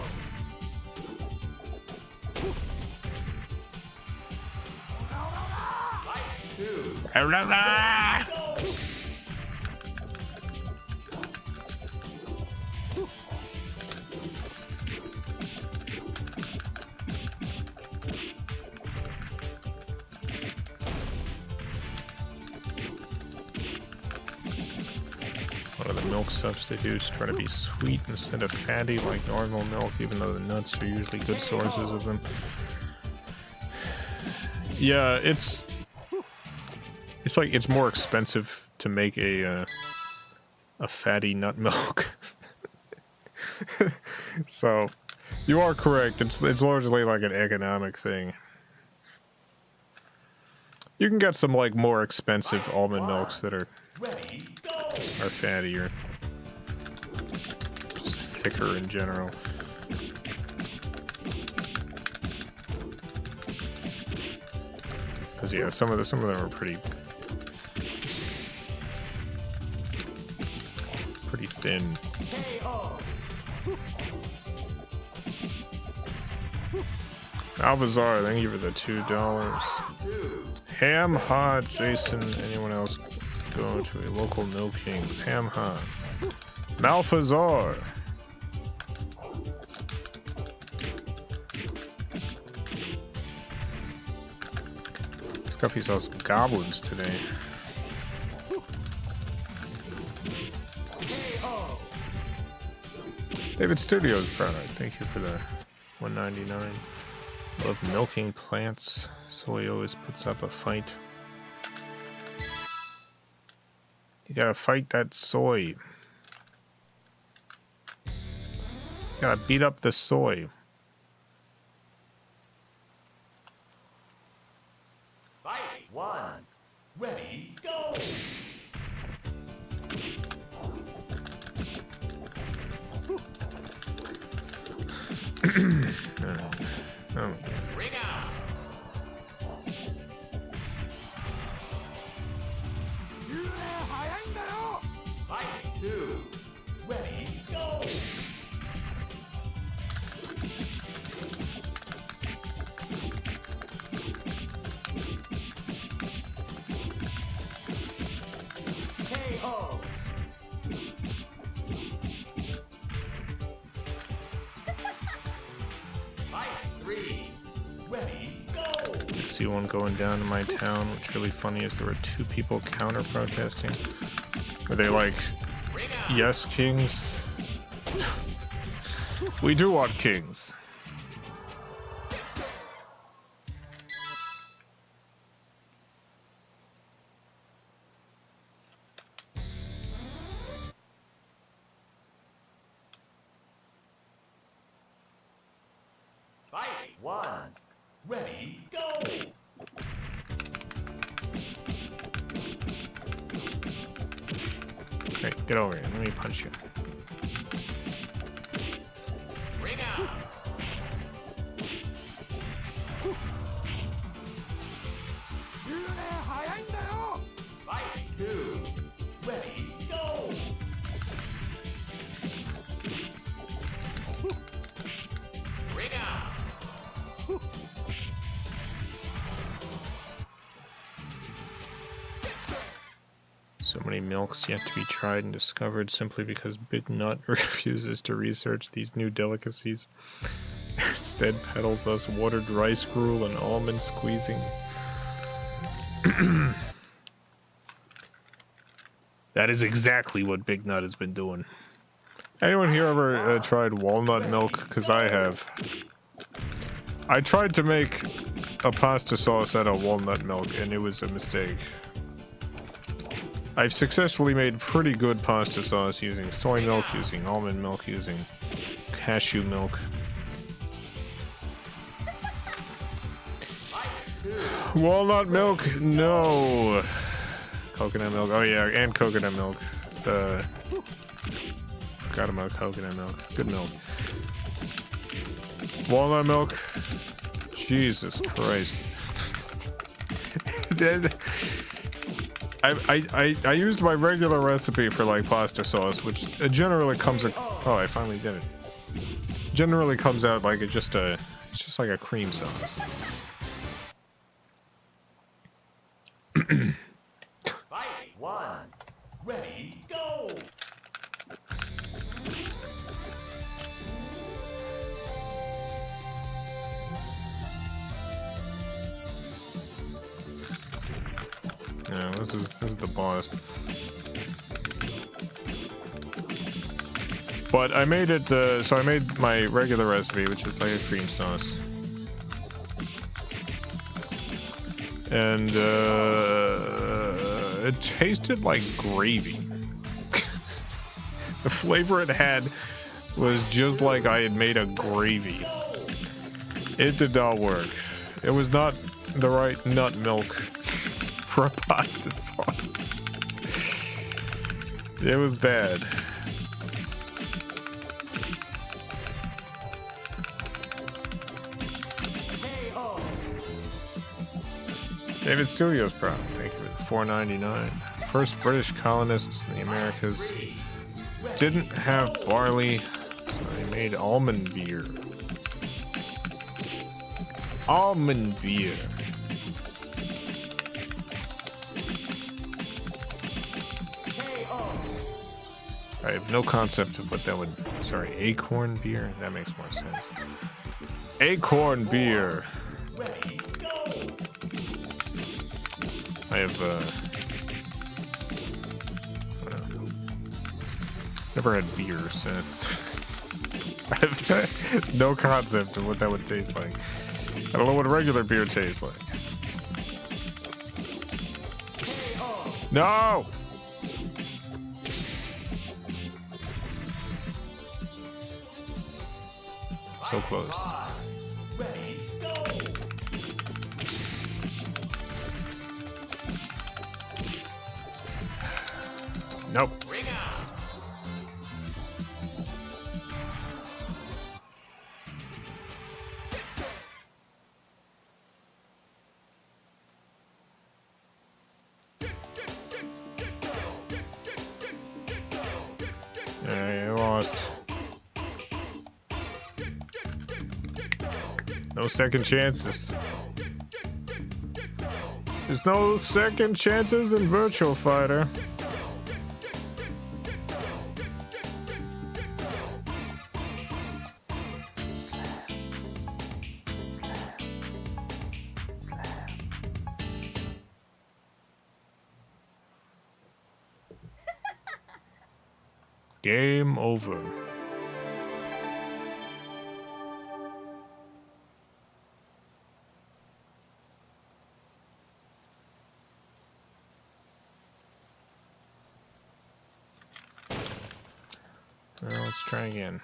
Speaker 2: Fight 2. Go.
Speaker 1: one of the milk substitutes try to be sweet instead of fatty like normal milk, even though the nuts are usually good sources of them. Yeah, it's like it's more expensive to make a fatty nut milk. So you are correct. It's largely like an economic thing. You can get some like more expensive almond milks that are
Speaker 2: Ready, go.
Speaker 1: fattier, just thicker in general. Because yeah, some of them are pretty thin.
Speaker 2: KO.
Speaker 1: Alvazar, thank you for the $2.
Speaker 2: 2.
Speaker 1: Ham Ha, Jason, anyone else go to a local No Kings? Ham Ha. Malfazar. Scuffy saw some goblins today.
Speaker 2: KO.
Speaker 1: David Studios product, thank you for the $1.99. Love milking plants. Soy always puts up a fight. You gotta fight that soy. You gotta beat up the soy. Oh.
Speaker 2: Ring out. Fight 2. Ready, go. KO. Fight 3. Ready, go.
Speaker 1: I see one going down in my town. What's really funny is there were 2 people counter protesting. Are they like,
Speaker 2: Ring out.
Speaker 1: yes, kings? We do want kings.
Speaker 2: Fight 1. Ready, go.
Speaker 1: Hey, get over here. Let me punch you.
Speaker 2: Ring out. Fight 2. Ready, go. Ring out.
Speaker 1: So many milks yet to be tried and discovered simply because Big Nut refuses to research these new delicacies. Instead peddles us watered rice gruel and almond squeezings. That is exactly what Big Nut has been doing. Anyone here ever tried walnut milk? Because I have. I tried to make a pasta sauce out of walnut milk and it was a mistake. I've successfully made pretty good pasta sauce using soy milk, using almond milk, using cashew milk. Walnut milk? No. Coconut milk? Oh yeah, and coconut milk. Forgot about coconut milk. Good milk. Walnut milk? Jesus Christ. I used my regular recipe for like pasta sauce, which generally comes. Oh, I finally did it. Generally comes out like it's just like a cream sauce.
Speaker 2: Fight 1. Ready, go.
Speaker 1: Yeah, this is the boss. But I made it. So I made my regular recipe, which is like a cream sauce. And it tasted like gravy. The flavor it had was just like I had made a gravy. It did not work. It was not the right nut milk for a pasta sauce. It was bad.
Speaker 2: KO.
Speaker 1: David Studios Pro, thank you for the $4.99. First British colonists in the Americas didn't have barley, so they made almond beer. Almond beer. I have no concept of what that would. Sorry, acorn beer? That makes more sense. Acorn beer.
Speaker 2: Ready, go.
Speaker 1: I have never had beer, so I have no concept of what that would taste like. I don't know what regular beer tastes like. No! So close.
Speaker 2: Ready, go.
Speaker 1: Nope.
Speaker 2: Ring out.
Speaker 1: Yeah, you lost. No second chances. There's no second chances in Virtua Fighter. Game over. Well, let's try again.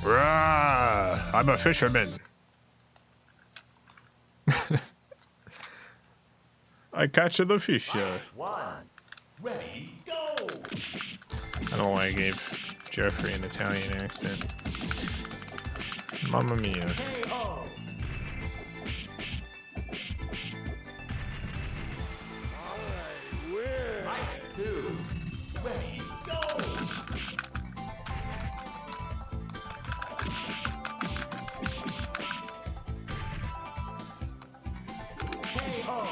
Speaker 1: Rah! I'm a fisherman. I catch the fish.
Speaker 2: Fight one. Ready, go.
Speaker 1: I don't know why I gave Jeffrey an Italian accent. Mamma mia.
Speaker 2: KO. Fight two. Ready, go. KO.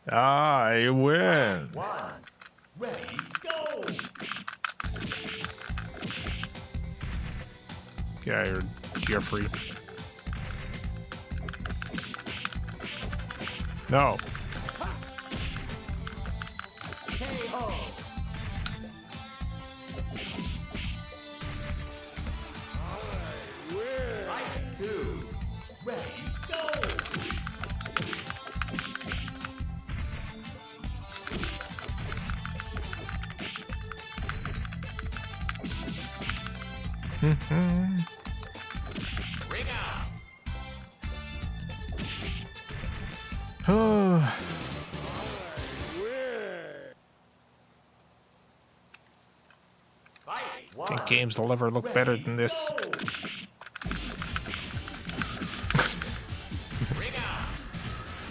Speaker 1: I win.
Speaker 2: One. Ready, go.
Speaker 1: Get out of here, Jeffrey. No.
Speaker 2: KO. Fight two. Ready, go. Ring out.
Speaker 1: Oh.
Speaker 2: Fight
Speaker 1: I
Speaker 2: one.
Speaker 1: think games will ever look better than this.
Speaker 2: Go. Ring out.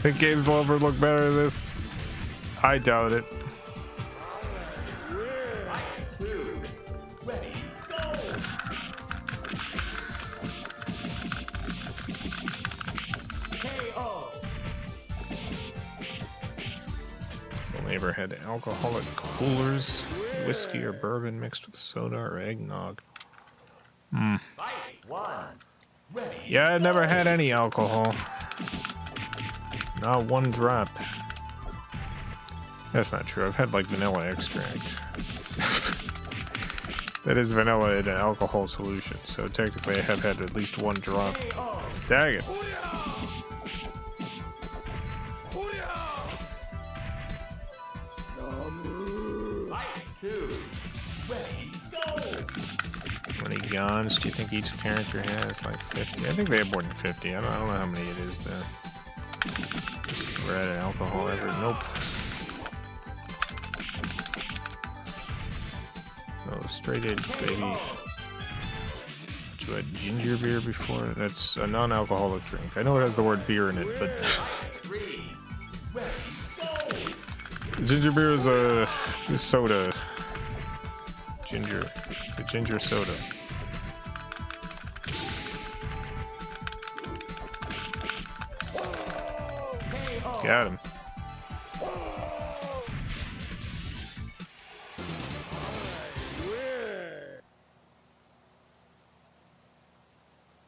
Speaker 1: Think games will ever look better than this? I doubt it.
Speaker 2: Fight two. Ready, go. KO.
Speaker 1: Only ever had alcoholic coolers, whiskey or bourbon mixed with soda or eggnog.
Speaker 2: Fight one. Ready.
Speaker 1: Yeah, I never had any alcohol. Not one drop. That's not true. I've had like vanilla extract. That is vanilla in an alcohol solution, so technically I have had at least one drop.
Speaker 2: KO.
Speaker 1: Dang it.
Speaker 2: Fight two. Ready, go.
Speaker 1: How many guns do you think each character has? Like 50? I think they have more than 50. I don't know how many it is there. We're at an alcohol ever. Nope. No, straight edge, baby. You had ginger beer before? That's a non-alcoholic drink. I know it has the word beer in it, but
Speaker 2: Three. Ready, go.
Speaker 1: ginger beer is a soda. Ginger. It's a ginger soda. Got him.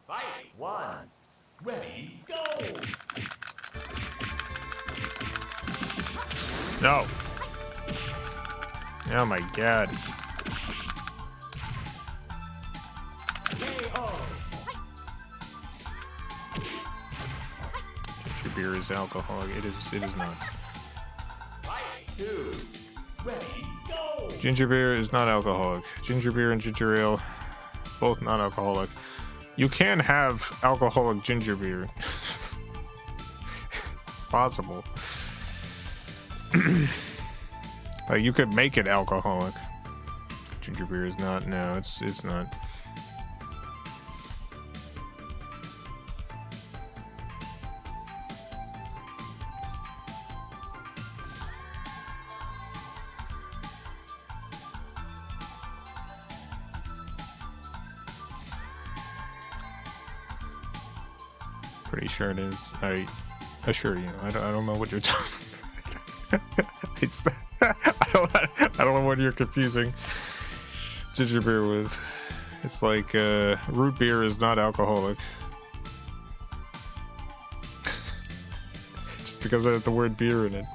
Speaker 2: Fight one. Ready, go.
Speaker 1: No. Oh my god.
Speaker 2: KO.
Speaker 1: Your beer is alcoholic. It is not.
Speaker 2: Fight two. Ready, go!
Speaker 1: Ginger beer is not alcoholic. Ginger beer and ginger ale, both non-alcoholic. You can have alcoholic ginger beer. It's possible. Like you could make it alcoholic. Ginger beer is not. No, it's not. Pretty sure it is. I assure you. I don't know what you're talking. I don't know what you're confusing ginger beer with. It's like root beer is not alcoholic. Just because it has the word beer in it.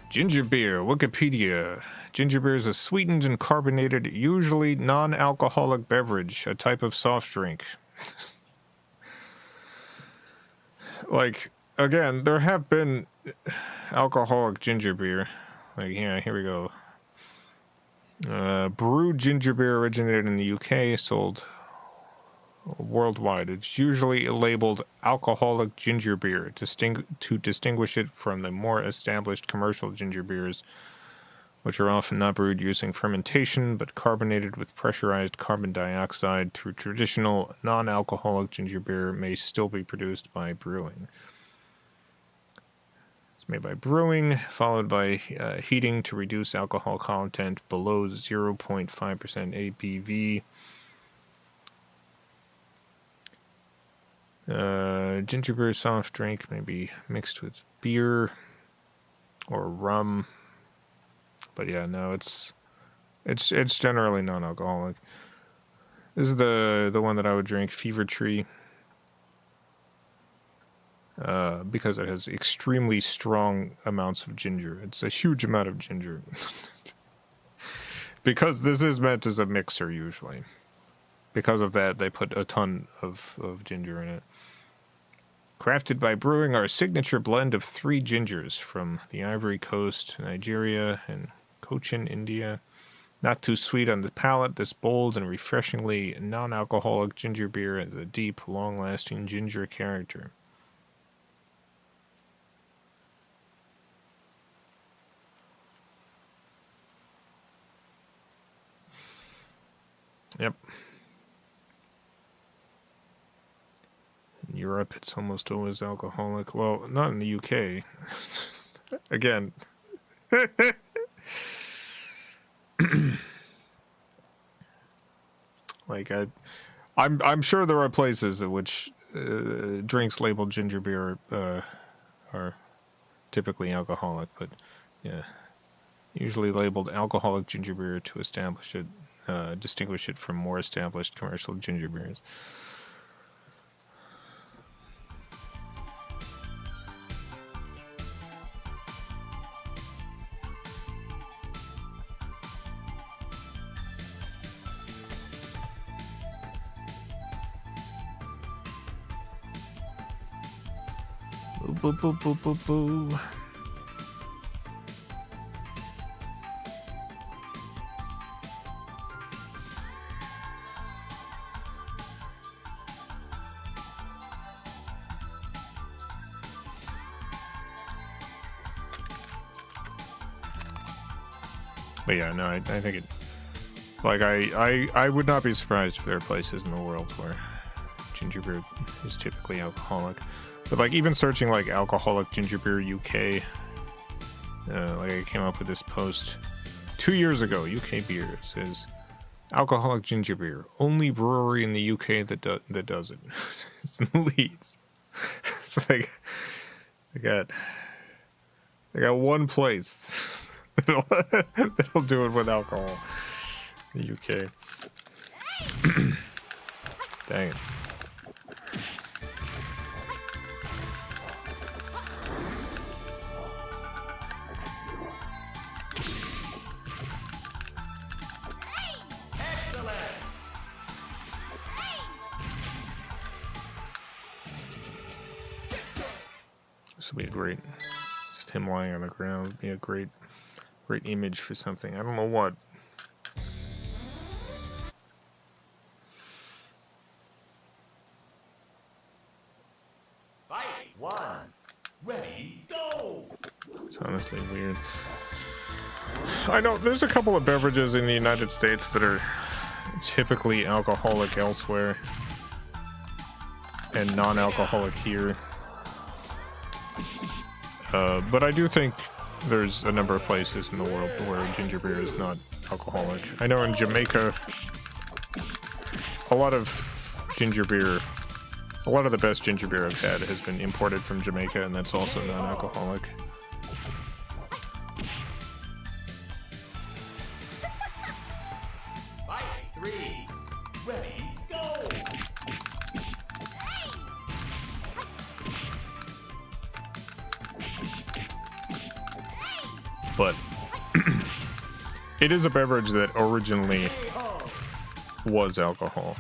Speaker 1: Ginger beer, Wikipedia. Ginger beer is a sweetened and carbonated, usually non-alcoholic beverage, a type of soft drink. Like, again, there have been alcoholic ginger beer. Like, yeah, here we go. Brewed ginger beer originated in the UK, sold worldwide. It's usually labeled alcoholic ginger beer to distinguish it from the more established commercial ginger beers, which are often not brewed using fermentation, but carbonated with pressurized carbon dioxide. Through traditional non-alcoholic ginger beer may still be produced by brewing. It's made by brewing, followed by heating to reduce alcohol content below 0.5% ABV. Ginger beer soft drink may be mixed with beer or rum. But yeah, no, it's generally non-alcoholic. This is the one that I would drink, Fever Tree, because it has extremely strong amounts of ginger. It's a huge amount of ginger. Because this is meant as a mixer usually. Because of that, they put a ton of ginger in it. Crafted by brewing, our signature blend of 3 gingers from the Ivory Coast, Nigeria, and Cochin, India. Not too sweet on the palate, this bold and refreshingly non-alcoholic ginger beer has a deep, long-lasting ginger character. Yep. In Europe, it's almost always alcoholic. Well, not in the UK. Again. Like I'm sure there are places in which drinks labeled ginger beer are typically alcoholic, but yeah, usually labeled alcoholic ginger beer to establish it, distinguish it from more established commercial ginger beers. Boo, boo, boo, boo, boo. But yeah, no, I think it. Like I would not be surprised if there are places in the world where ginger beer is typically alcoholic. But like even searching like alcoholic ginger beer UK, like I came up with this post 2 years ago. UK beer, it says alcoholic ginger beer, only brewery in the UK that does it. It's in Leeds. So they got one place that'll do it with alcohol. The UK. Dang it. This would be a great, just him lying on the ground would be a great image for something. I don't know what.
Speaker 2: Fight 1. Ready, go!
Speaker 1: It's honestly weird. I know there's a couple of beverages in the United States that are typically alcoholic elsewhere and non-alcoholic here. But I do think there's a number of places in the world where ginger beer is not alcoholic. I know in Jamaica, a lot of the best ginger beer I've had has been imported from Jamaica, and that's also non-alcoholic.
Speaker 2: Fight 3. Ready, go!
Speaker 1: But it is a beverage that originally was alcohol.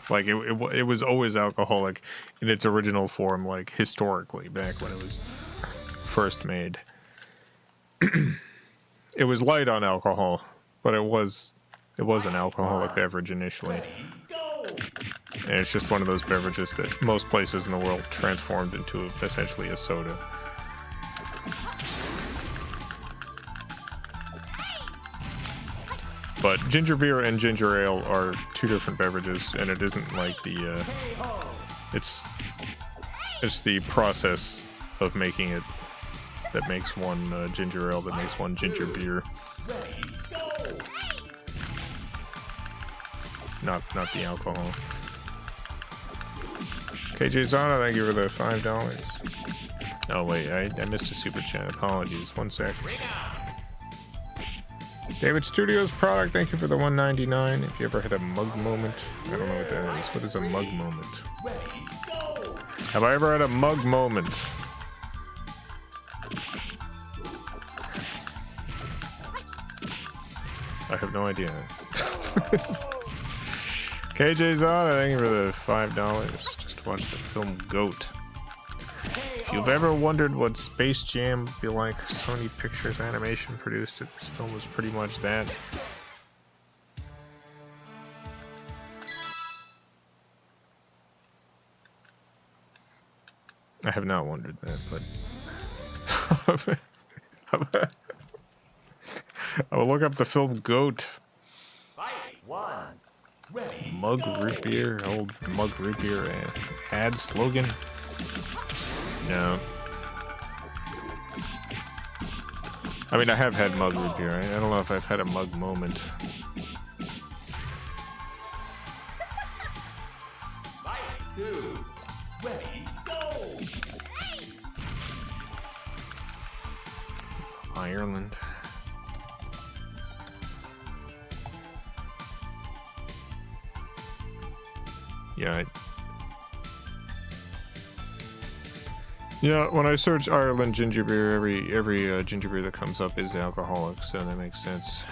Speaker 1: Like it was always alcoholic in its original form, like historically back when it was first made. It was light on alcohol, but it was an alcoholic beverage initially. And it's just one of those beverages that most places in the world transformed into essentially a soda. But ginger beer and ginger ale are two different beverages, and it isn't like the, it's the process of making it that makes one ginger ale, that makes one ginger beer. Not the alcohol. KJ Zana, thank you for the $5. Oh wait, I missed a super chat. Apologies. 1 sec. David Studios product, thank you for the $1.99. If you ever had a mug moment, I don't know what that is. What is a mug moment? Have I ever had a mug moment? I have no idea. KJ Zana, thank you for the $5 just to watch the film Goat. If you've ever wondered what Space Jam would be like if Sony Pictures Animation produced it, this film was pretty much that. I have not wondered that, but I will look up the film Goat.
Speaker 2: Fight 1. Ready,
Speaker 1: Mug root beer, old mug root beer ad slogan. No. I mean, I have had mug root beer. I don't know if I've had a mug moment.
Speaker 2: Fight 2. Ready, go!
Speaker 1: Ireland. Yeah, when I search Ireland ginger beer, every ginger beer that comes up is alcoholic, so that makes sense.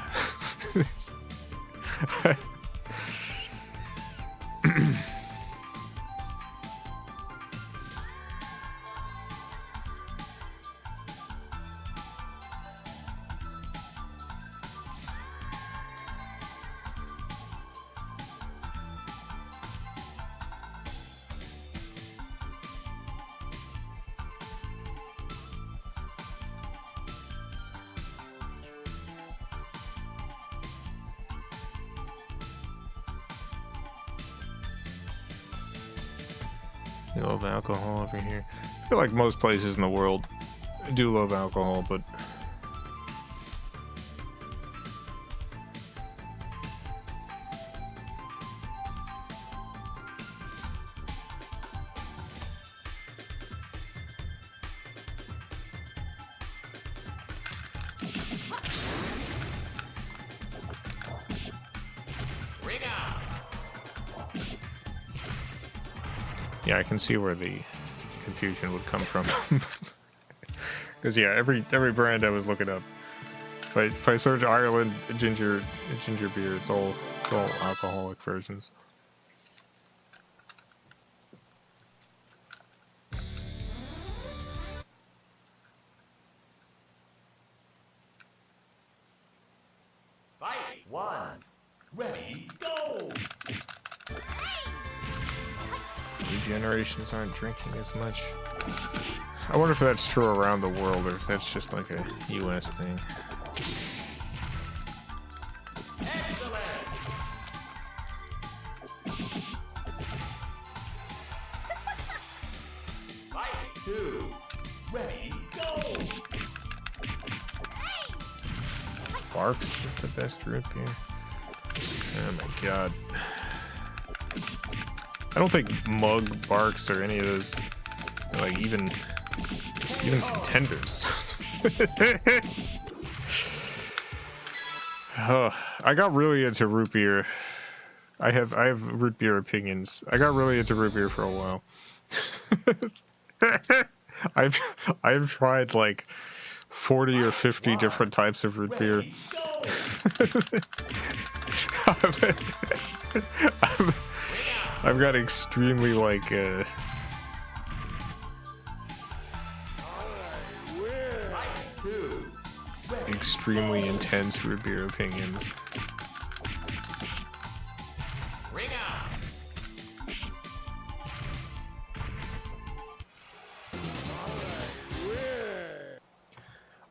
Speaker 1: They love alcohol over here. I feel like most places in the world do love alcohol, but yeah, I can see where the confusion would come from. Because yeah, every brand I was looking up, if I search Ireland ginger beer, it's all alcoholic versions.
Speaker 2: one. Ready, go!
Speaker 1: New generations aren't drinking as much. I wonder if that's true around the world or if that's just like a US thing.
Speaker 2: Excellent! Fight two. Ready, go!
Speaker 1: Barks is the best root beer. Oh my god. I don't think Mug, Barks, or any of those, like even contenders. I got really into root beer. I have root beer opinions. I got really into root beer for a while. I've tried like 40 or 50 different types of root beer. I've got extremely like extremely intense root beer opinions.
Speaker 2: Ring out!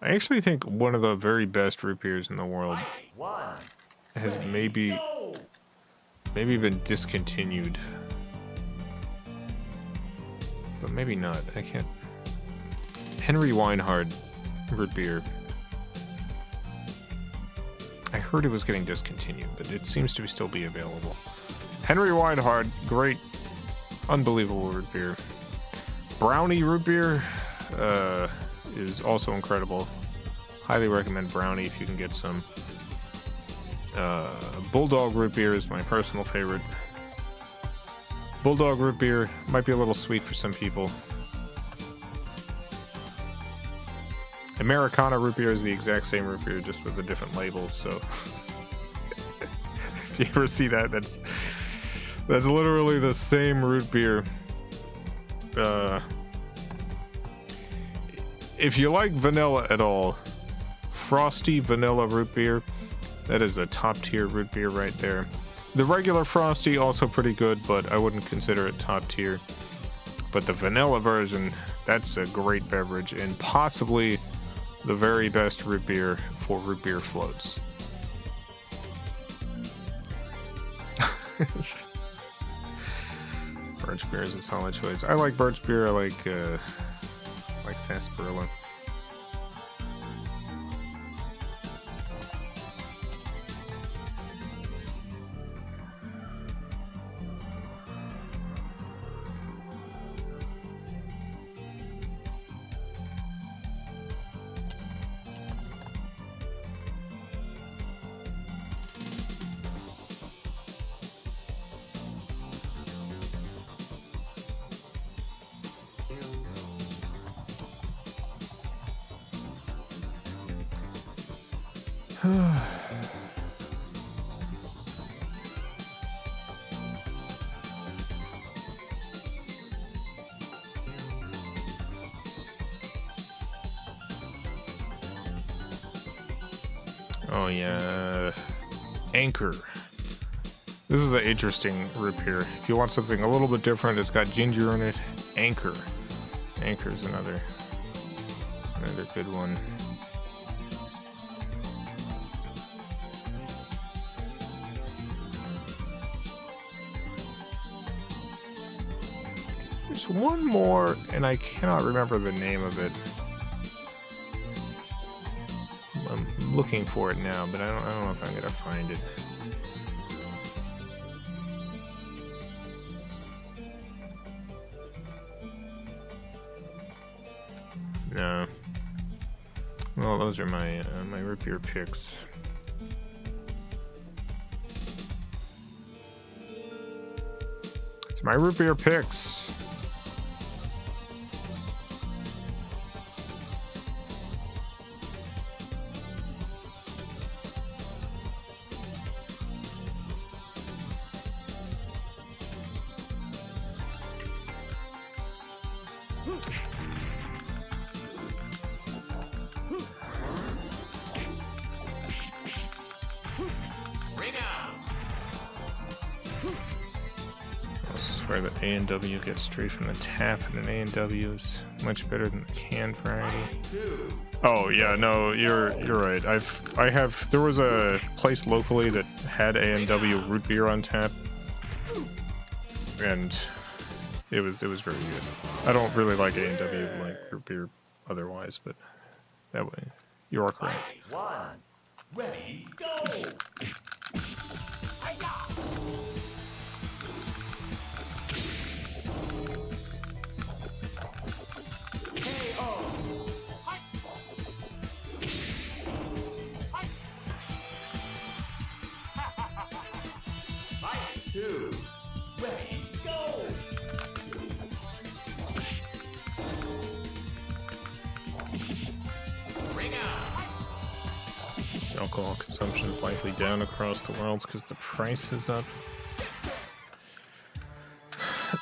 Speaker 1: I actually think one of the very best root beers in the world
Speaker 2: Fight one.
Speaker 1: has
Speaker 2: Ready,
Speaker 1: maybe
Speaker 2: go!
Speaker 1: been discontinued. But maybe not. I can't. Henry Weinhard root beer. I heard it was getting discontinued, but it seems to still be available. Henry Weinhard, great, unbelievable root beer. Brownie root beer is also incredible. Highly recommend Brownie if you can get some. Bulldog root beer is my personal favorite. Bulldog root beer might be a little sweet for some people. Americana root beer is the exact same root beer, just with a different label. So, if you ever see that, that's literally the same root beer. If you like vanilla at all, Frosty Vanilla root beer, that is a top tier root beer right there. The regular Frosty also pretty good, but I wouldn't consider it top tier. But the vanilla version, that's a great beverage and possibly the very best root beer for root beer floats. Birch beer is a solid choice. I like birch beer. I like sarsaparilla. Oh yeah, Anchor. This is an interesting root beer. If you want something a little bit different, it's got ginger in it. Anchor. Anchor is another good one. There's one more, and I cannot remember the name of it. I'm looking for it now, but I don't know if I'm gonna find it. No. Well, those are my my root beer picks. It's my root beer picks. swear that A&W gets straight from the tap, and an A&W is much better than the canned variety. Oh yeah, no, you're right. There was a place locally that had A&W root beer on tap, and it was very good. I don't really like A&W like root beer otherwise, but that way you are correct.
Speaker 2: One, ready, go! Two, ready, go! Ring out!
Speaker 1: Alcohol consumption is likely down across the world because the price is up.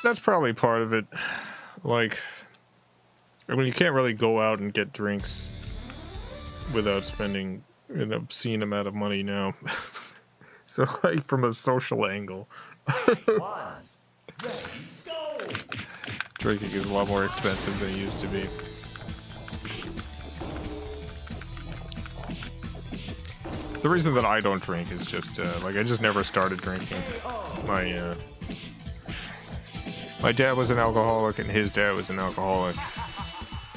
Speaker 1: That's probably part of it. Like, I mean, you can't really go out and get drinks without spending an obscene amount of money now. So, like, from a social angle,
Speaker 2: One, ready, go!
Speaker 1: drinking is a lot more expensive than it used to be. The reason that I don't drink is just, like, I just never started drinking. My dad was an alcoholic and his dad was an alcoholic.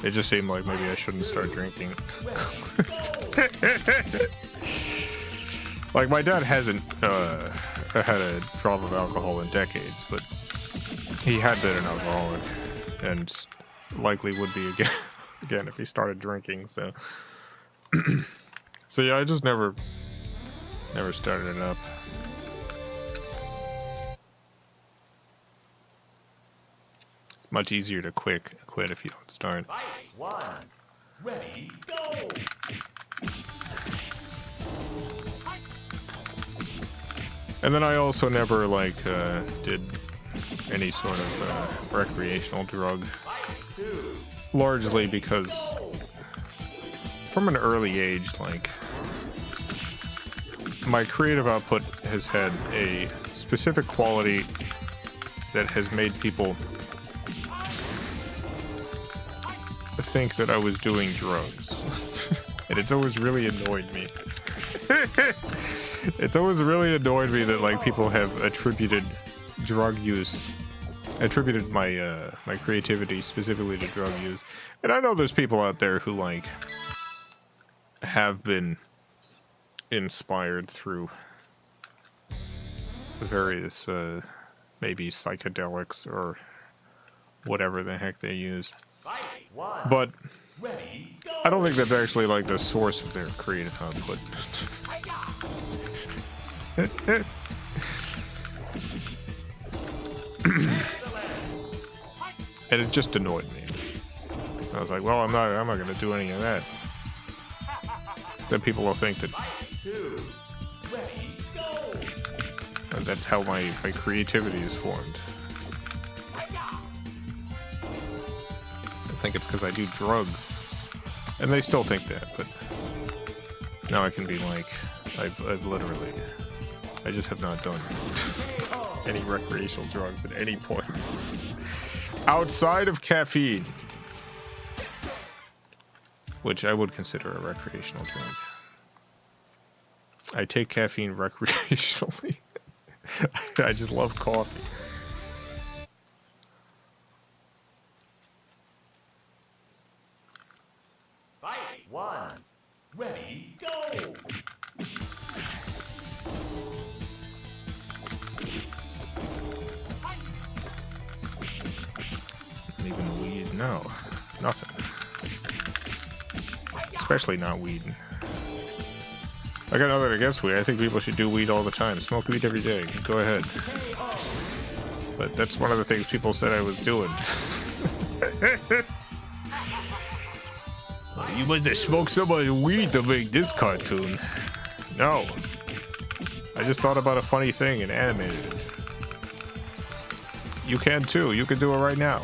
Speaker 1: It just seemed like maybe I shouldn't start drinking. Like, my dad hasn't had a drop of alcohol in decades, but he had been an alcoholic and likely would be again if he started drinking. So, so yeah, I just never started it up. It's much easier to quit if you don't start.
Speaker 2: One, ready, go!
Speaker 1: And then I also never, like, did any sort of recreational drug. Largely because from an early age, like, my creative output has had a specific quality that has made people think that I was doing drugs. And it's always really annoyed me. It's always really annoyed me that, like, people have attributed my my creativity specifically to drug use. And I know there's people out there who, like, have been inspired through various maybe psychedelics or whatever the heck they use. But I don't think that's actually, like, the source of their creative output. And it just annoyed me. I was like, well, I'm not gonna do any of that. Then people will think that that's how my creativity is formed. I think it's because I do drugs. And they still think that, but now I can be like, I've literally, I just have not done any recreational drugs at any point. Outside of caffeine. Which I would consider a recreational drug. I take caffeine recreationally. I just love coffee.
Speaker 2: Fight! One, ready, go!
Speaker 1: Even weed? No, nothing. Especially not weed. I got nothing against weed. I think people should do weed all the time. Smoke weed every day. Go ahead. But that's one of the things people said I was doing. You must have smoked so much weed to make this cartoon. No. I just thought about a funny thing and animated it. You can too. You can do it right now.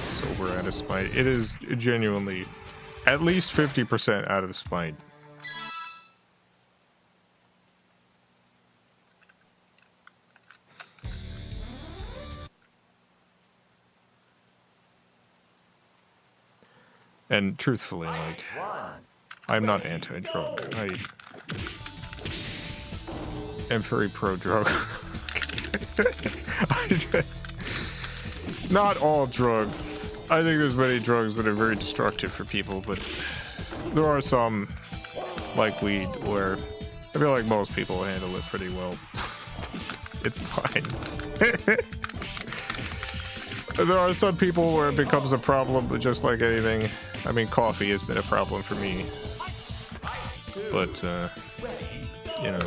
Speaker 1: Sober at a spite. It is genuinely At least 50% out of spite. And truthfully, like, I'm not anti-drug. I am very pro-drug. Not all drugs. I think there's many drugs that are very destructive for people, but there are some, like weed, where I feel like most people handle it pretty well. It's fine. There are some people where it becomes a problem, but just like anything. I mean, coffee has been a problem for me. But, you know,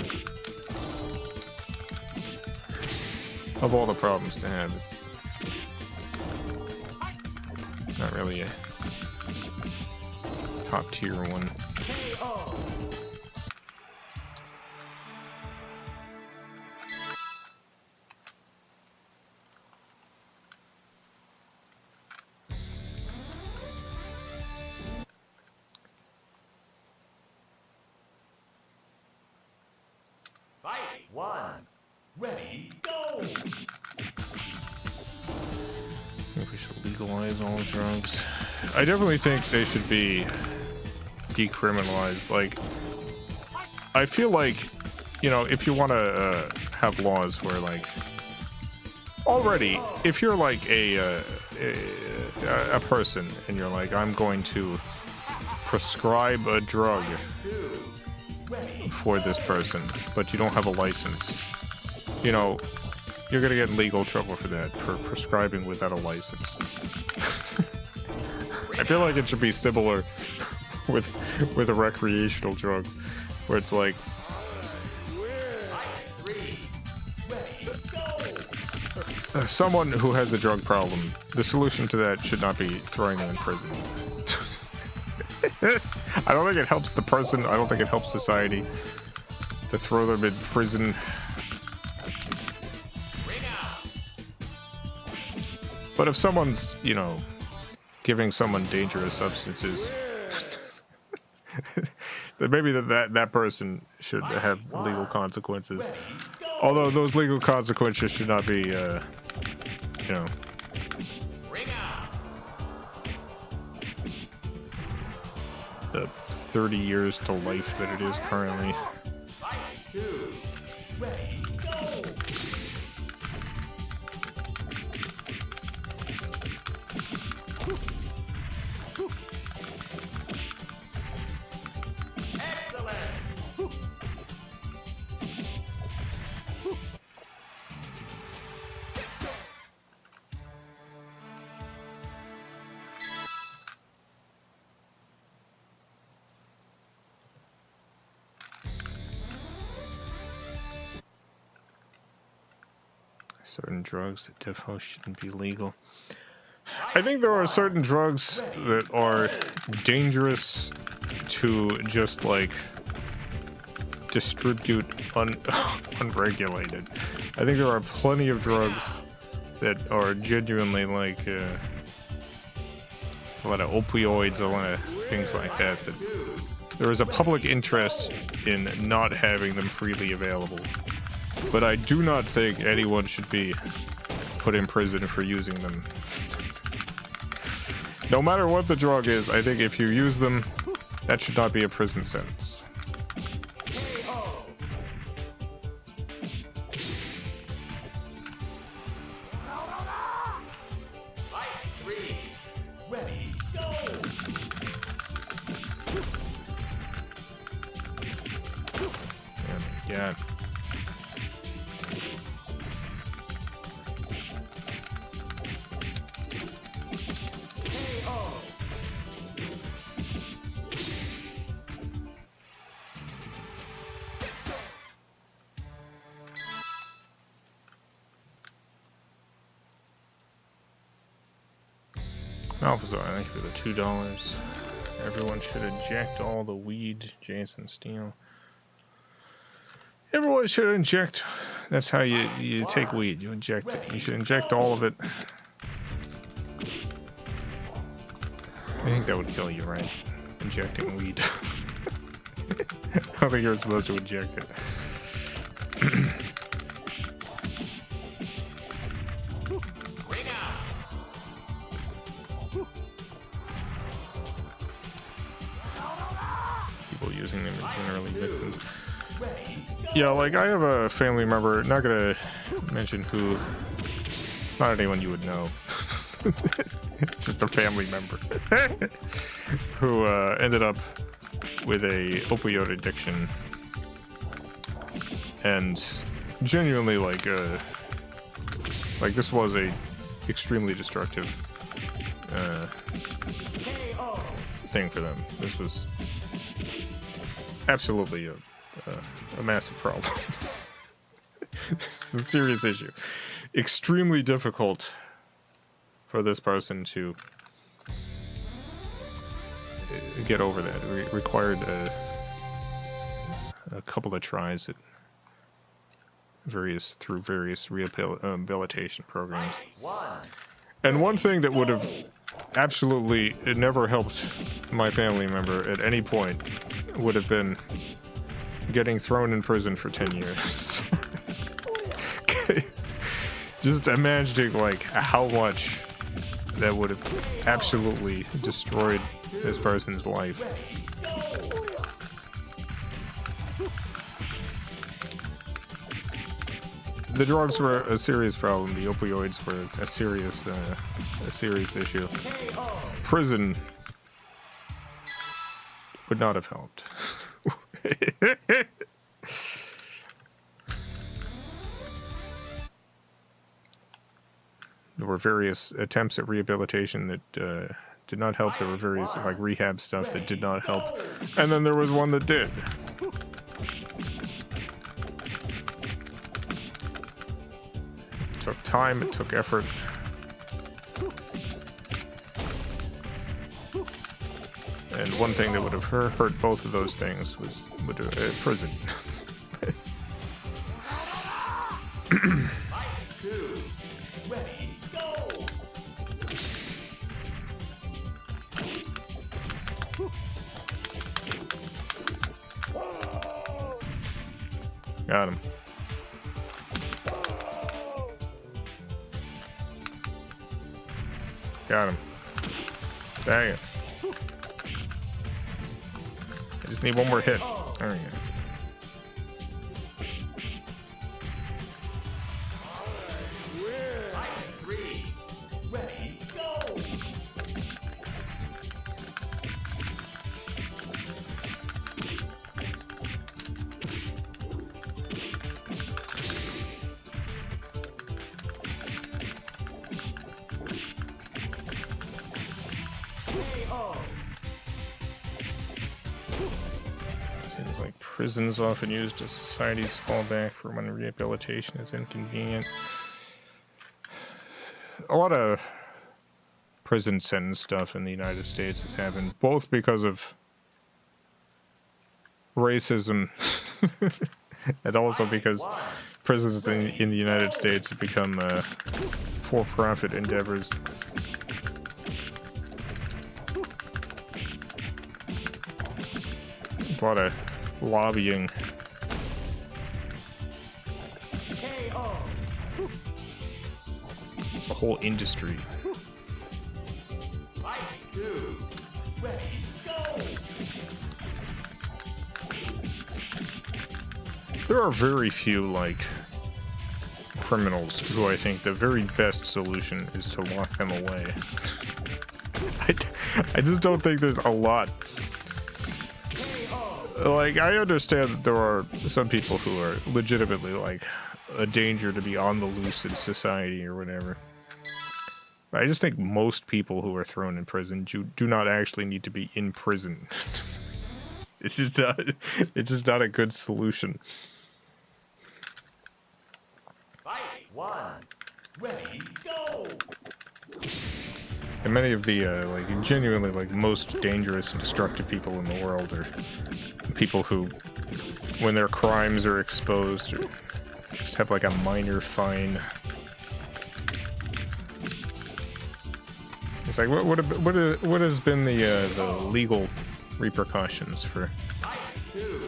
Speaker 1: of all the problems to have, it's not really a top tier one.
Speaker 2: Ready, go!
Speaker 1: I think we should legalize all drugs. I definitely think they should be decriminalized. Like, I feel like, you know, if you want to have laws where, like, already, if you're like a person and you're like, I'm going to prescribe a drug for this person, but you don't have a license, you know, you're gonna get in legal trouble for that, for prescribing without a license. I feel like it should be similar with a recreational drugs, where it's like, someone who has a drug problem, the solution to that should not be throwing them in prison. I don't think it helps the person. I don't think it helps society to throw them in prison. But if someone's, you know, giving someone dangerous substances, then maybe that person should have legal consequences. Although those legal consequences should not be, you know, the 30 years to life that it is currently. Certain drugs that defo shouldn't be legal. I think there are certain drugs that are dangerous to just like distribute unregulated. I think there are plenty of drugs that are genuinely like a lot of opioids, a lot of things like that, that there is a public interest in not having them freely available. But I do not think anyone should be put in prison for using them. No matter what the drug is, I think if you use them, that should not be a prison sentence. Yeah. Officer, thank you for the $2. Everyone should inject all the weed. Jason Steele. Everyone should inject. That's how you take weed. You inject it. You should inject all of it. I think that would kill you, right? injecting weed. I don't think you're supposed to inject it.
Speaker 2: Ring out.
Speaker 1: People using them are generally victims.
Speaker 2: Ready, go.
Speaker 1: Yeah, like I have a family member, not gonna mention who, it's not anyone you would know. It's just a family member who ended up with a opioid addiction and genuinely like this was a extremely destructive thing for them. This was absolutely a massive problem. It's a serious issue. Extremely difficult for this person to get over that. It required a couple of tries at various rehabilitation programs. And one thing that would have absolutely it never helped my family member at any point would have been getting thrown in prison for 10 years. Just imagining like how much that would have absolutely destroyed this person's life. The drugs were a serious problem. The opioids were a serious issue. Prison would not have helped. There were various attempts at rehabilitation that did not help. There were various like rehab stuff that did not help, and then there was one that did. It took time. It took effort. And one thing that would have hurt both of those things was prison. Got him. Got him. Dang it. I just need one more hit. There we go. Seems like prisons often used as society's fallback for when rehabilitation is inconvenient. A lot of prison sentence stuff in the United States has happened both because of racism and also because prisons in the United States have become for-profit endeavors. There's a lot of lobbying. It's a whole industry. There are very few, like, criminals who I think the very best solution is to lock them away. I just don't think there's a lot. Like, I understand that there are some people who are legitimately, like, a danger to be on the loose in society or whatever. But I just think most people who are thrown in prison do not actually need to be in prison. It's just not a good solution.
Speaker 2: Fight one. Ready, go.
Speaker 1: And many of the, like, genuinely, like, most dangerous and destructive people in the world are people who, when their crimes are exposed, or just have, like, a minor fine. It's like, what has been the legal repercussions for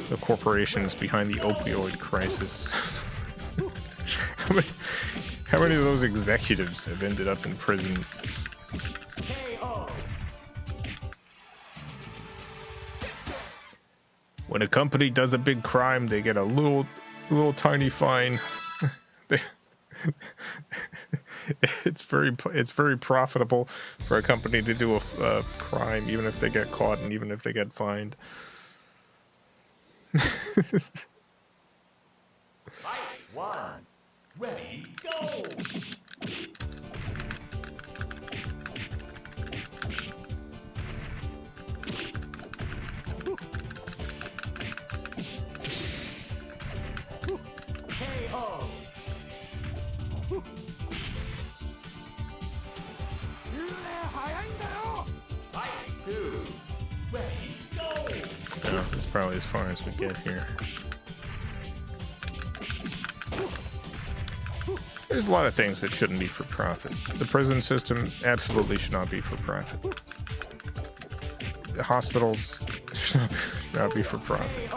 Speaker 1: the corporations behind the opioid crisis. How many of those executives have ended up in prison? When a company does a big crime, they get a little tiny fine. It's very profitable for a company to do a crime, even if they get caught and even if they get fined.
Speaker 2: Fight one. Ready, go. KO. Fight two. Ready, go.
Speaker 1: Yeah, that's probably as far as we get here. There's a lot of things that shouldn't be for profit. The prison system absolutely should not be for profit. The hospitals should not be for profit.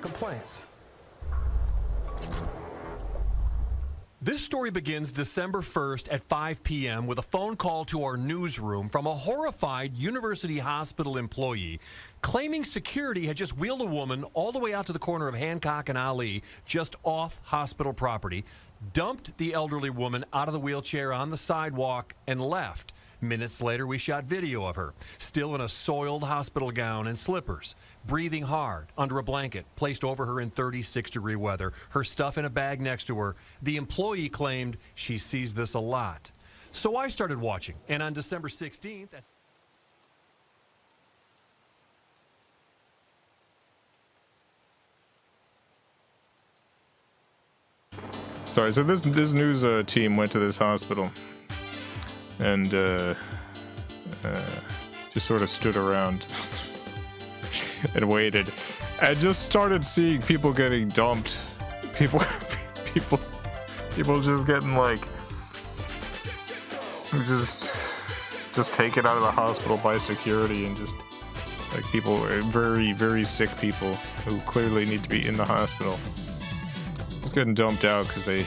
Speaker 3: Complaints.
Speaker 4: This story begins December 1st at 5 p.m. with a phone call to our newsroom from a horrified University Hospital employee claiming security had just wheeled a woman all the way out to the corner of Hancock and Ali, just off hospital property, dumped the elderly woman out of the wheelchair on the sidewalk, and left. Minutes later, we shot video of her, still in a soiled hospital gown and slippers, breathing hard under a blanket placed over her in 36-degree weather, her stuff in a bag next to her. The employee claimed she sees this a lot. So I started watching, and on December 16th...
Speaker 1: Sorry, so this news team went to this hospital and just sort of stood around and waited. I just started seeing people getting dumped. People just getting like just taken out of the hospital by security, and just like people, very, very sick people who clearly need to be in the hospital, just getting dumped out because they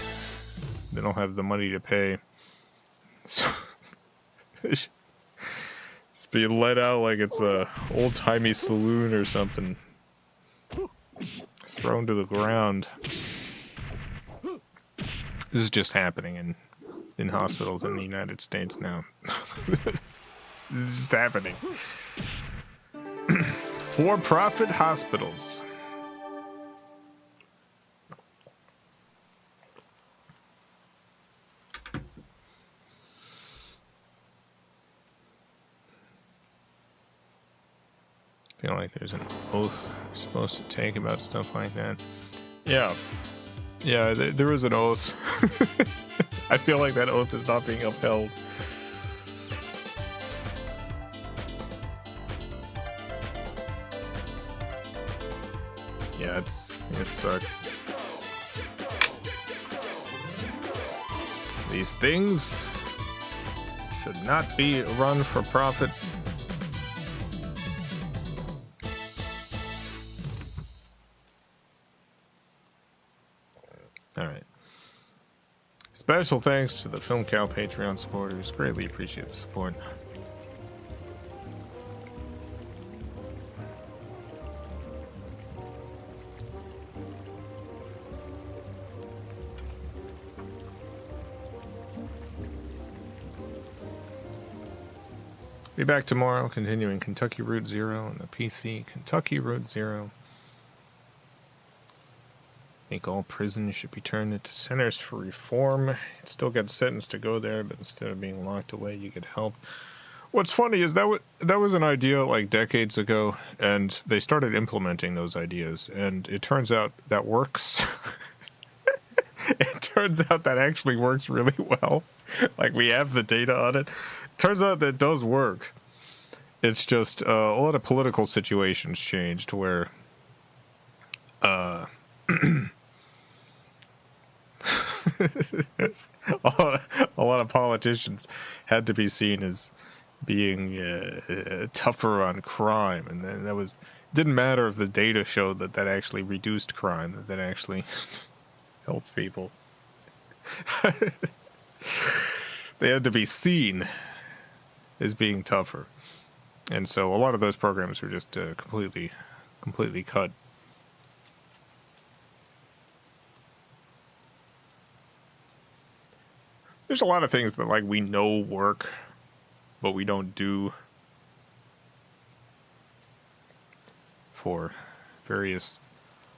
Speaker 1: don't have the money to pay. So it's being let out like it's a old-timey saloon or something. Thrown to the ground. This is just happening in hospitals in the United States now. This is just happening. For-profit hospitals. I feel like there's an oath you're supposed to take about stuff like that. Yeah, there is an oath. I feel like that oath is not being upheld. Yeah, it sucks. These things should not be run for profit. Alright. Special thanks to the FilmCow Patreon supporters. Greatly appreciate the support. Be back tomorrow, continuing Kentucky Route Zero on the PC. Kentucky Route Zero. I think all prisons should be turned into centers for reform. You still get sentenced to go there, but instead of being locked away, you get help. What's funny is that was an idea like decades ago, and they started implementing those ideas, and it turns out that works. It turns out that actually works really well. Like, we have the data on it. Turns out that it does work. It's just a lot of political situations changed where a lot of politicians had to be seen as being tougher on crime, and then didn't matter if the data showed that actually reduced crime, that actually helped people. They had to be seen as being tougher, and so a lot of those programs were just completely cut. There's a lot of things that, like, we know work, but we don't do for various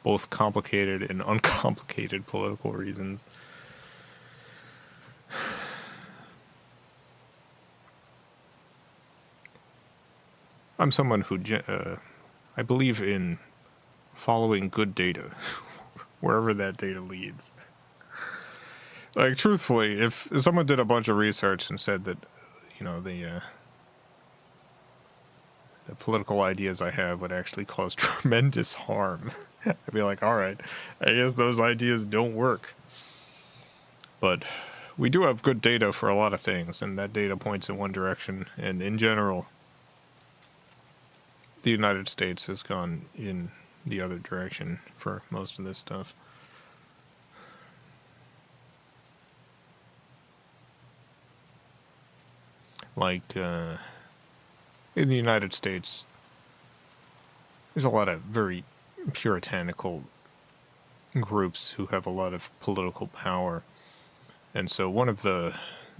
Speaker 1: both complicated and uncomplicated political reasons. I'm someone who I believe in following good data wherever that data leads. Like, truthfully, if someone did a bunch of research and said that, you know, the political ideas I have would actually cause tremendous harm, I'd be like, all right, I guess those ideas don't work. But we do have good data for a lot of things, and that data points in one direction, and in general, the United States has gone in the other direction for most of this stuff. Like, in the United States, there's a lot of very puritanical groups who have a lot of political power. And so one of the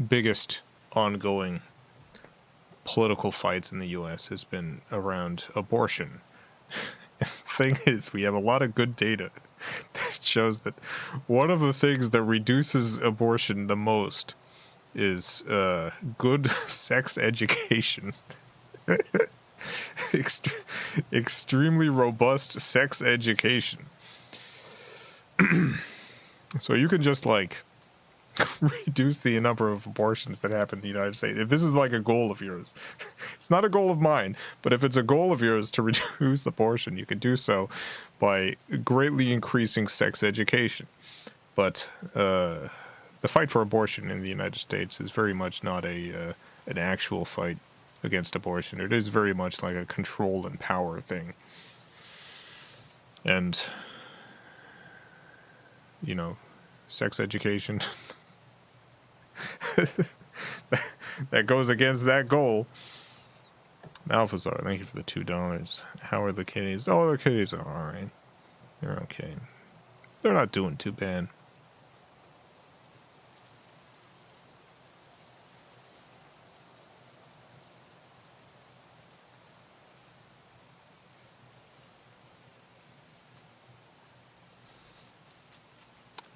Speaker 1: biggest ongoing political fights in the U.S. has been around abortion. The thing is, we have a lot of good data that shows that one of the things that reduces abortion the most is good sex education. Extremely robust sex education. So you can just, like, reduce the number of abortions that happen in the United States. If this is like a goal of yours, it's not a goal of mine, but if it's a goal of yours to reduce abortion, you can do so by greatly increasing sex education. But the fight for abortion in the United States is very much not an actual fight against abortion. It is very much like a control and power thing. And, you know, sex education that goes against that goal. Malphazar, thank you for the $2. How are the kitties? Oh, the kitties are alright. They're okay. They're not doing too bad.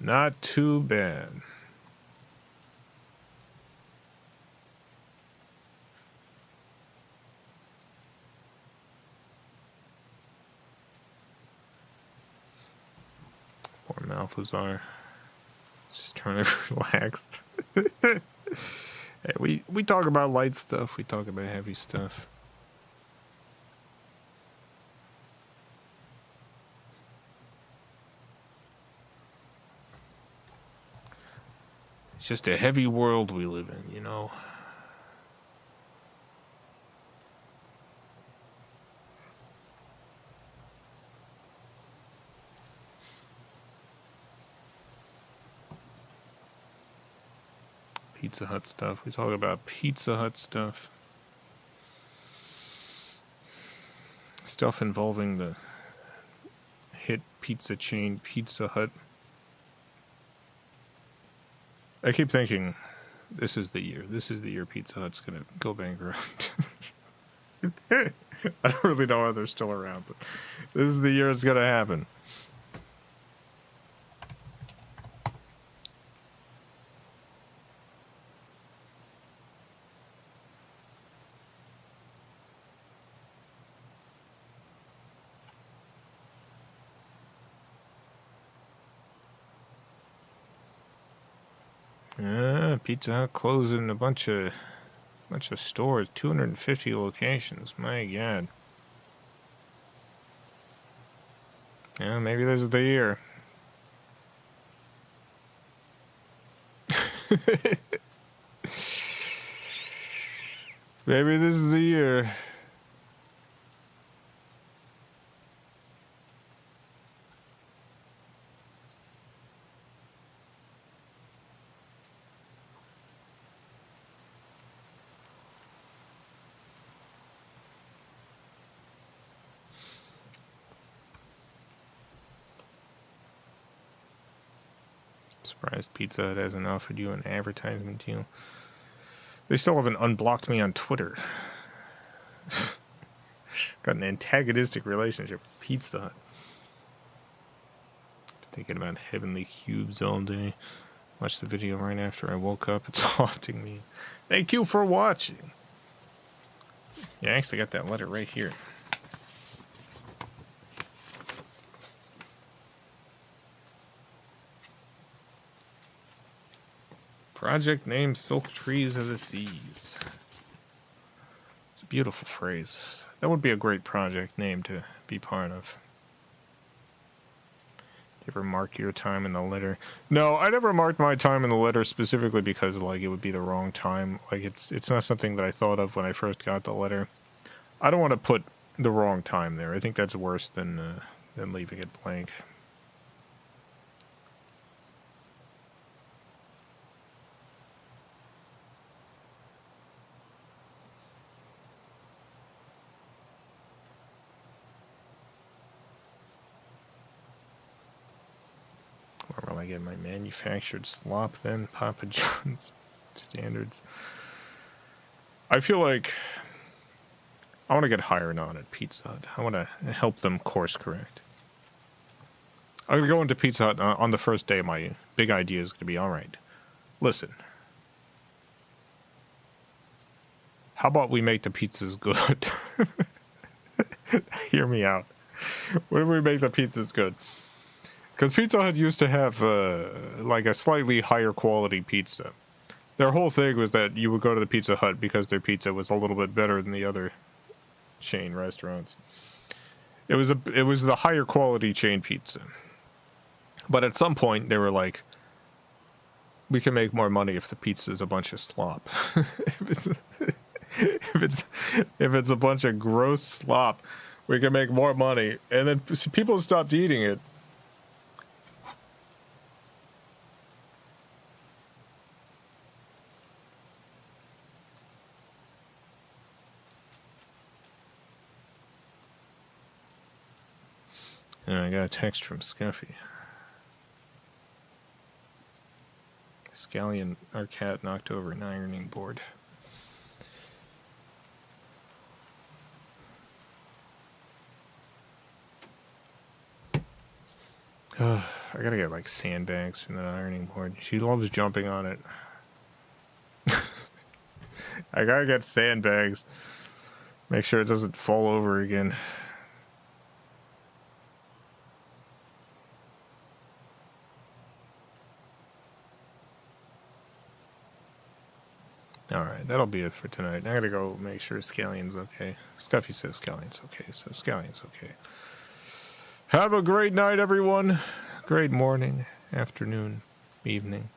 Speaker 1: Not too bad. Poor Malphazar. Just trying to relax. Hey, we talk about light stuff. We talk about heavy stuff. It's just a heavy world we live in, you know. Pizza Hut stuff. We talk about Pizza Hut stuff. Stuff involving the hit pizza chain Pizza Hut. I keep thinking, this is the year. This is the year Pizza Hut's gonna go bankrupt. I don't really know why they're still around, but this is the year it's gonna happen. Pizza Hut closing a bunch of stores, 250 locations. My God. Yeah, maybe this is the year. Maybe this is the year. Surprised Pizza Hut hasn't offered you an advertisement deal. They still haven't unblocked me on Twitter. Got an antagonistic relationship with Pizza Hut. Thinking about heavenly cubes all day. Watched the video right after I woke up. It's haunting me. Thank you for watching. Yeah, I actually got that letter right here. Project name Silk Trees of the Seas. It's a beautiful phrase. That would be a great project name to be part of. You ever mark your time in the letter? No, I never marked my time in the letter specifically because like it would be the wrong time. Like it's not something that I thought of when I first got the letter. I don't want to put the wrong time there. I think that's worse than leaving it blank. Where will I get my manufactured slop then? Papa John's standards. I feel like I want to get hired on at Pizza Hut. I want to help them course correct. I'm going to go into Pizza Hut on the first day. My big idea is going to be, all right, listen. How about we make the pizzas good? Hear me out. What if we make the pizzas good? Because Pizza Hut used to have like a slightly higher quality pizza. Their whole thing was that you would go to the Pizza Hut because their pizza was a little bit better than the other chain restaurants. It was the higher quality chain pizza. But at some point they were like, we can make more money if the pizza is a bunch of slop. if it's a bunch of gross slop, we can make more money. And then people stopped eating it. And I got a text from Scuffy. Scallion, our cat, knocked over an ironing board. I gotta get like sandbags from that ironing board. She loves jumping on it. I gotta get sandbags. Make sure it doesn't fall over again. Alright, that'll be it for tonight. I gotta go make sure Scallion's okay. Scuffy says Scallion's okay, so Scallion's okay. Have a great night, everyone. Great morning, afternoon, evening.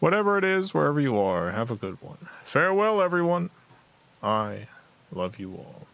Speaker 1: Whatever it is, wherever you are, have a good one. Farewell, everyone. I love you all.